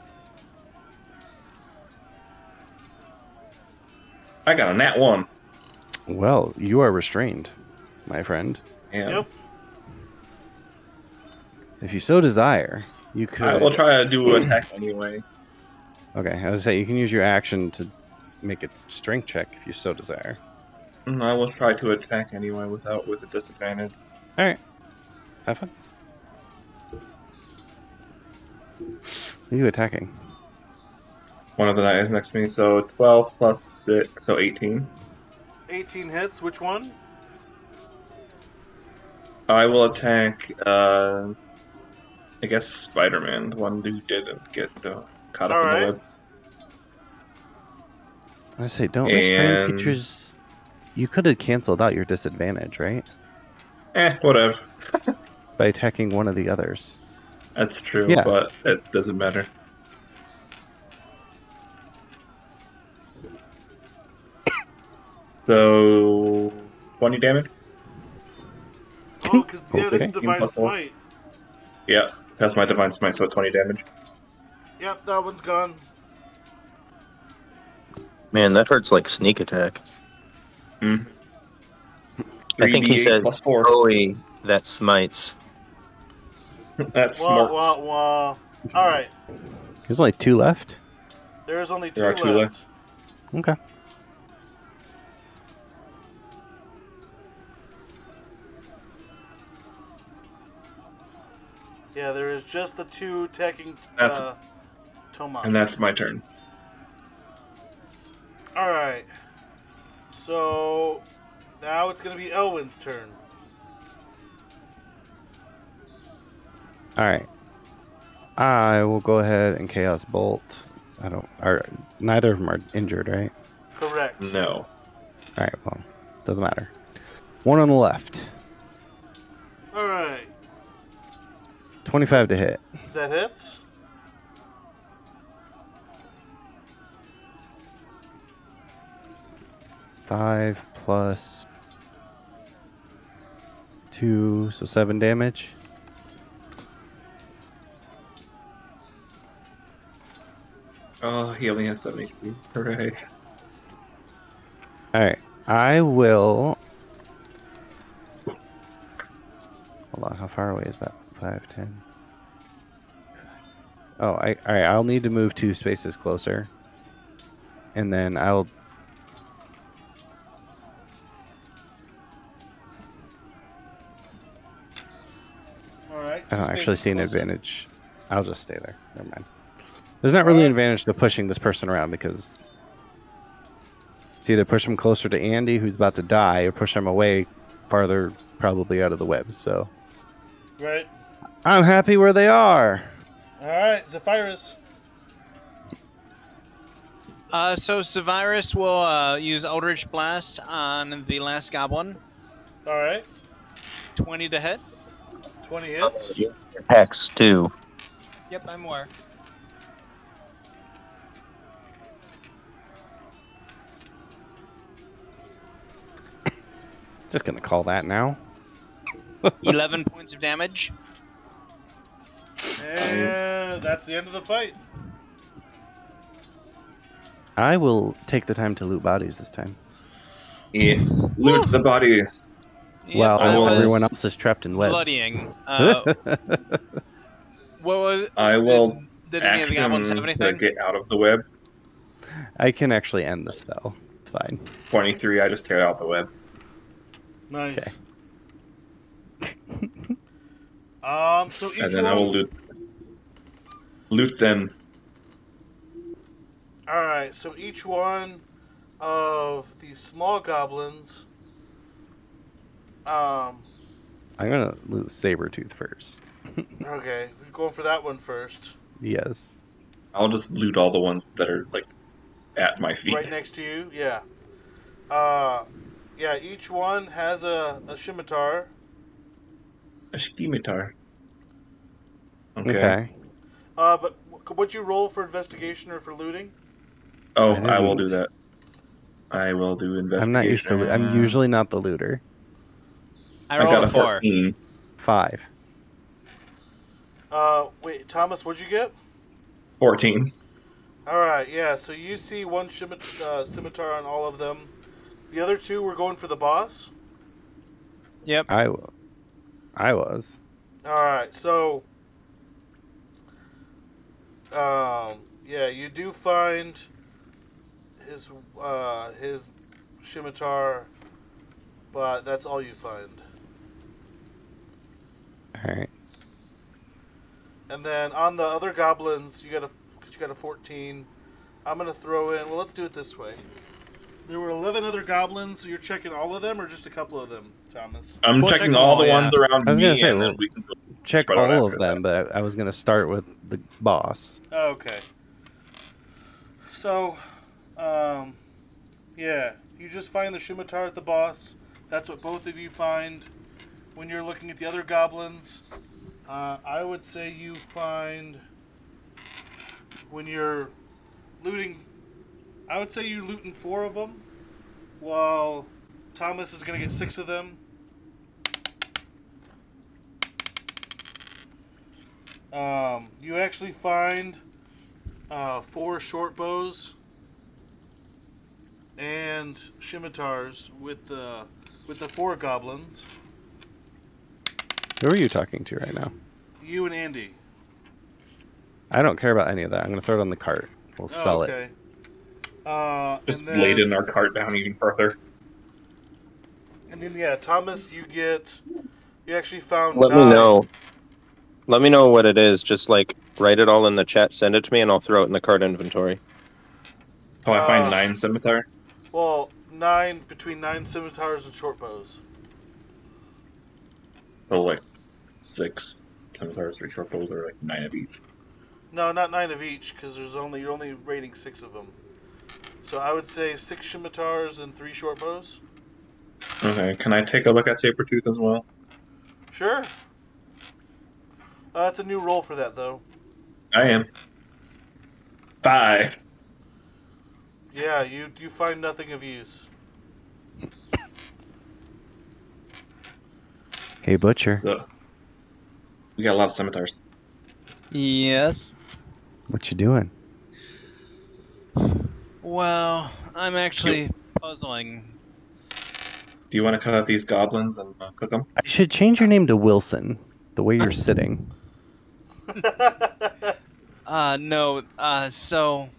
I got a nat 1. Well, you are restrained, my friend. Yeah. Yep. If you so desire, you could... I will try to do an attack anyway. Okay, I was gonna say, you can use your action to make a strength check if you so desire. I will try to attack anyway with a disadvantage. Alright. Have fun. Who are you attacking? One of the knights next to me, so 12 plus 6, so 18. 18 hits, which one? I will attack I guess Spider-Man, the one who didn't get caught up All in right. the web. I say, don't restrain And- creatures. You could have canceled out your disadvantage, right? Whatever. By attacking one of the others. That's true, Yeah. but it doesn't matter. So, 20 damage? Oh, because yeah, Okay. this is Divine Plus four. Smite. Yeah, that's my Divine Smite, so 20 damage. Yep, that one's gone. Man, that hurts like sneak attack. Mm. I think he 3d8 said, plus 4. "Holy, that smites." That's Wah, smart. wah, wah. All right, There's only 2 left. there's only 2 There are 2 left. Okay. Yeah, there is just the 2 attacking That's- Tomas. And that's my turn. All right. So now it's going to be Elwin's turn. All right. I will go ahead and Chaos Bolt. Neither of them are injured, right? Correct. No. All right. Well, doesn't matter. One on the left. All right. 25 to hit. That hits. Five plus 2, so 7 damage. Oh, he only has 7 HP. Hooray. Alright, I will... Hold on, how far away is that? 5, 10... Oh, alright, I'll need to move 2 spaces closer. And then I'll... All right. I don't Space actually is see an closer. advantage. I'll just stay there. Never mind. There's not really an advantage to pushing this person around because it's either push him closer to Andy, who's about to die, or push him away farther, probably out of the webs. So Right. I'm happy where they are. All right, Zephyrus. So Sevirus will use Eldritch Blast on the last goblin. All right. 20 to hit. 20 hits. Hex, too. Yep, I'm aware. Just gonna call that now. 11 points of damage. And that's the end of the fight. I will take the time to loot bodies this time. Yes. Loot the bodies. Yep, While I was everyone else is trapped in webs. bloodying. What was? I will Did any of the goblins have action to anything? get out of the web. I can actually end the spell. It's fine. 23, I just tear out the web. Nice. Okay. So each And then one. I will loot them. All right. So each one of these small goblins. I'm gonna loot Sabretooth first. Okay, we're going for that one first. Yes. I'll just loot all the ones that are like at my feet. Right next to you. Yeah. Yeah. Each one has a scimitar. A scimitar. Okay. But would you roll for investigation or for looting? Oh, I I will do didn't. that. I will do investigation. I'm not used to. I'm usually not the looter. I I rolled got a a 4. 14. 5. Wait, Thomas, what'd you get? 14. All right, yeah. So you see one scimitar on all of them. The other two were going for the boss. Yep. I was. All right, so yeah, you do find his scimitar, but that's all you find. All right. And then on the other goblins, you got a 14. I'm gonna throw in. Well, let's do it this way. There were 11 other goblins. So you're checking all of them, or just a couple of them, Thomas? I'm We'll checking check all them the all, ones yeah. around I was me, gonna say, and well- then we can check Spread out all of after them, but I was gonna start with the boss. Okay. So, yeah, you just find the scimitar at the boss. That's what both of you find. When you're looking at the other goblins, I would say you find, when you're looting, I would say you're looting 4 of them, while Thomas is going to get 6 of them. You actually find 4 short bows and scimitars with the 4 goblins. Who are you talking to right now? You and Andy. I don't care about any of that. I'm gonna throw it on the cart. We'll sell it. Okay. Just and then, laden our cart down even further. And then, yeah, Thomas, you actually found Let 9. me know. Let me know what it is. Just like write it all in the chat, send it to me, and I'll throw it in the cart inventory. Oh, I find 9 scimitar. Well, between 9 scimitars and short bows. So like 6 scimitars, 3 short bows, or like 9 of each. No, not 9 of each, because you're only rating 6 of them. So I would say 6 scimitars and 3 short bows. Okay, can I take a look at Sabertooth as well? Sure. That's a new roll for that, though. I am. 5. Yeah, you find nothing of use. Hey, Butcher. Ugh. We got a lot of scimitars. Yes. What you doing? Well, I'm actually puzzling. Do you want to cut out these goblins and cook them? I should change your name to Wilson. The way you're sitting. No. So,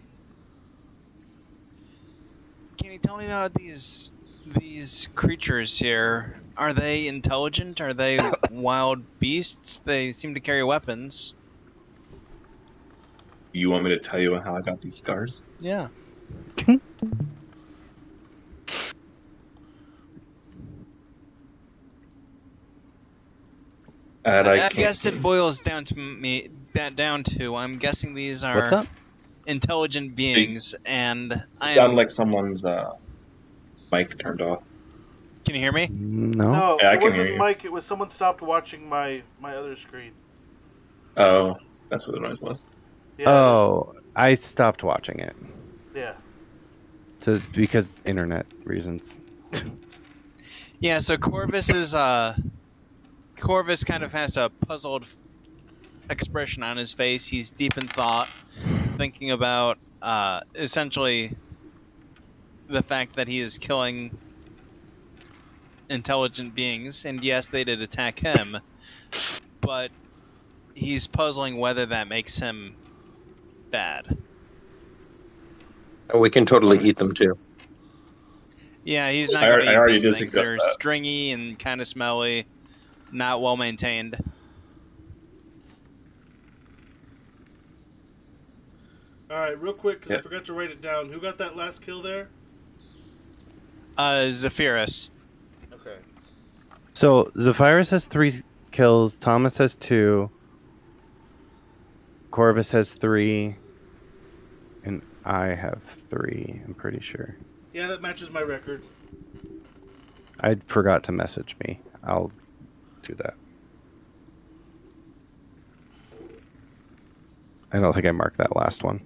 can you tell me about these creatures here? Are they intelligent? Are they wild beasts? They seem to carry weapons. You want me to tell you how I got these scars? Yeah. I guess it boils down to I'm guessing these are What's up? intelligent beings, and I sound like someone's mic turned off. Can you hear me? No. No, Yeah, I it can hear wasn't you. Mike. It was someone stopped watching my other screen. Oh, that's what the noise was. Yeah. Oh, I stopped watching it Yeah. because internet reasons. Yeah. So Corvus kind of has a puzzled expression on his face. He's deep in thought, thinking about essentially the fact that he is killing intelligent beings, and yes, they did attack him, but he's puzzling whether that makes him bad. Oh, we can totally eat them too. Yeah, he's not I going to already eat did these things. suggest They're that. stringy and kind of smelly, not well maintained. All right, real quick, because I Yeah. forgot to write it down. Who got that last kill there? Zephyrus. Okay. So Zephyrus has 3 kills. Thomas has 2. Corvus has 3. And I have 3. I'm pretty sure. Yeah, that matches my record. I forgot to message me. I'll do that. I don't think I marked that last one.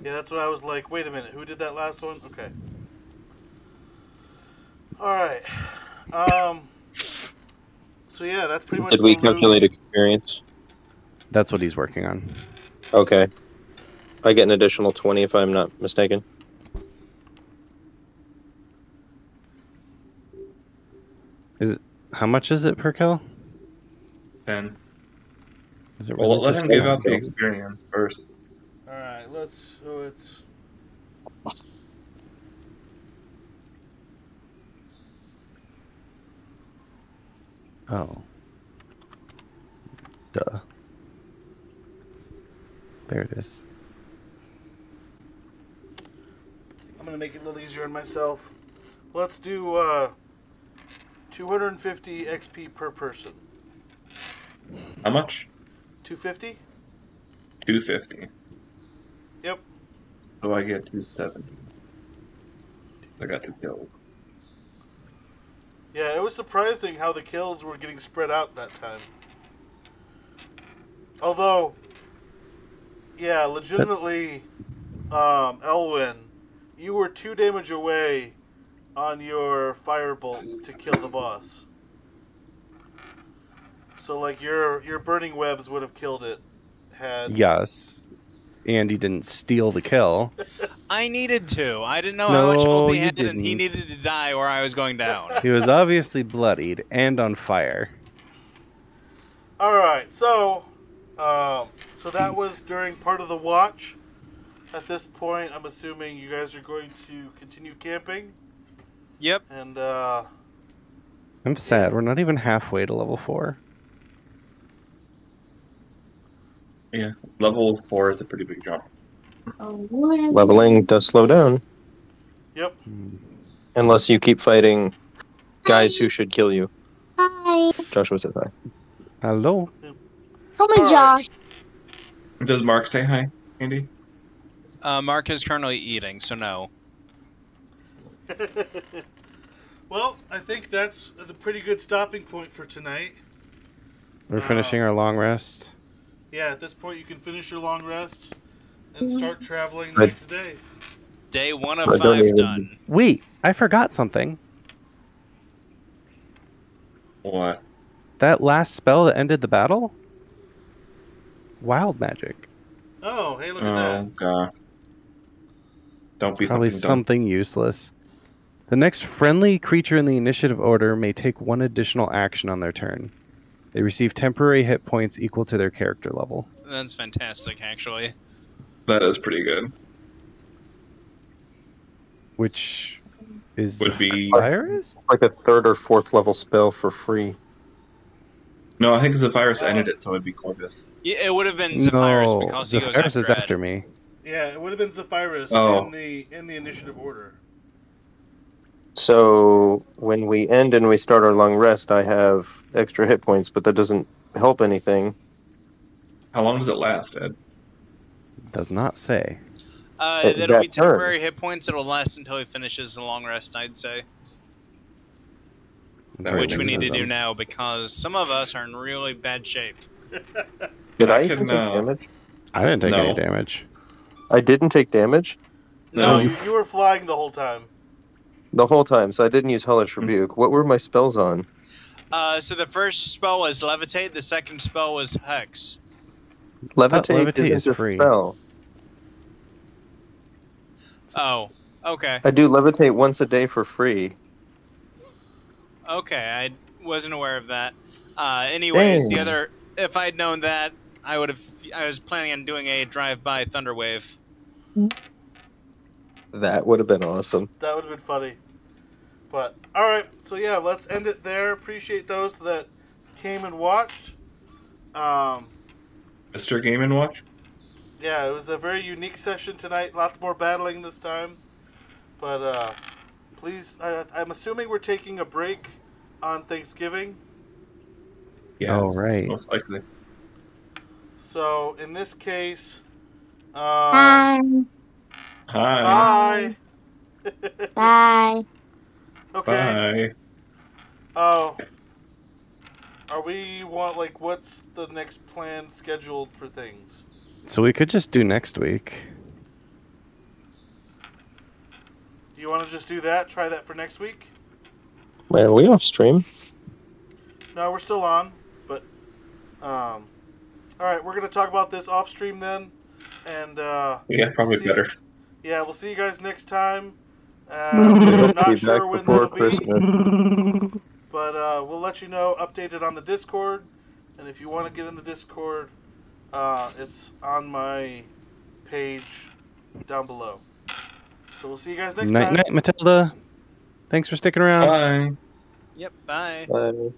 Yeah, that's what I was like. Wait a minute, who did that last one? Okay. All right. So yeah, that's pretty much. Did we the calculate experience? That's what he's working on. Okay. I get an additional 20 if I'm not mistaken. How much is it per kill? 10. Is it Well, really let just him give 1 out the kill? experience first. All right, so it's. Oh. Duh. There it is. I'm gonna make it a little easier on myself. Let's do 250 XP per person. How much? 250. 250. Yep. So I get 270. I got 2 kills. Yeah, it was surprising how the kills were getting spread out that time. Although, yeah, legitimately, Elwyn, you were 2 damage away on your firebolt to kill the boss. So, like, your burning webs would have killed it had... Yes. Andy didn't steal the kill. I needed to. I didn't know how much No, health he you had, and he didn't. needed to die or I was going down. He was obviously bloodied and on fire. Alright, so that was during part of the watch. At this point, I'm assuming you guys are going to continue camping. Yep. And, I'm sad. We're not even halfway to level 4. Yeah, level 4 is a pretty big jump. Leveling does slow down. Yep. Unless you keep fighting guys who should kill you. Hi. Joshua said hi. Hello. Call me Josh. Does Mark say hi, Andy? Mark is currently eating, so no. Well, I think that's a pretty good stopping point for tonight. We're finishing our long rest. Yeah, at this point you can finish your long rest and start traveling the next day. Day 1 of I don't 5 even- done. Wait, I forgot something. What? That last spell that ended the battle? Wild magic. Oh, hey, look at Oh, that. God. Don't be Probably something dumb. something useless. The next friendly creature in the initiative order may take 1 additional action on their turn. They receive temporary hit points equal to their character level. That's fantastic, actually. That is pretty good. Which is Would be... Virus? Like a 3rd or 4th level spell for free. No, I think Zephyrus ended it, so it'd be Corvus. Yeah, it would have been Zephyrus No, because he goes Zephyrus after is Ed. after me. Yeah, it would have been Zephyrus Oh. in the initiative order. So when we end and we start our long rest, I have extra hit points, but that doesn't help anything. How long does it last, Ed? Does not say. It's That'll be that turn. temporary hit points. It'll last until he finishes the long rest, I'd say. That Which we makes need to sense. do now because some of us are in really bad shape. Did I I can, even take damage? I didn't take No. any damage. I didn't take damage No, No. you were flying the whole time. the whole time, so I didn't use Hellish Rebuke. What were my spells on? So the first spell was Levitate. The second spell was Hex. Levitate, Levitate is isn't a free. spell. Oh, okay. I do Levitate once a day for free. Okay, I wasn't aware of that. Anyways, Dang. the other... If I'd known that, I would have... I was planning on doing a drive-by Thunderwave. That would have been awesome. That would have been funny. But, alright, so yeah, let's end it there. Appreciate those that came and watched. Mr. Game & Watch? Yeah, it was a very unique session tonight. Lots more battling this time. But, please, I'm assuming we're taking a break on Thanksgiving. Yeah, Oh, right. most likely. So, in this case... Bye. Hi. Bye! Bye. Okay. Bye. Oh. Are we what's the next plan scheduled for things? So we could just do next week. Do you want to just do that? Try that for next week? Wait, are we off stream? No, we're still on, but alright, we're gonna talk about this off stream then. And Yeah, probably see- better. yeah, we'll see you guys next time. Hope to Not be sure back when before that'll be, Christmas. but we'll let you know, updated on the Discord. And if you want to get in the Discord, it's on my page down below. So we'll see you guys next Night time. night, Matilda. Thanks for sticking around. Bye. Yep, bye. Bye.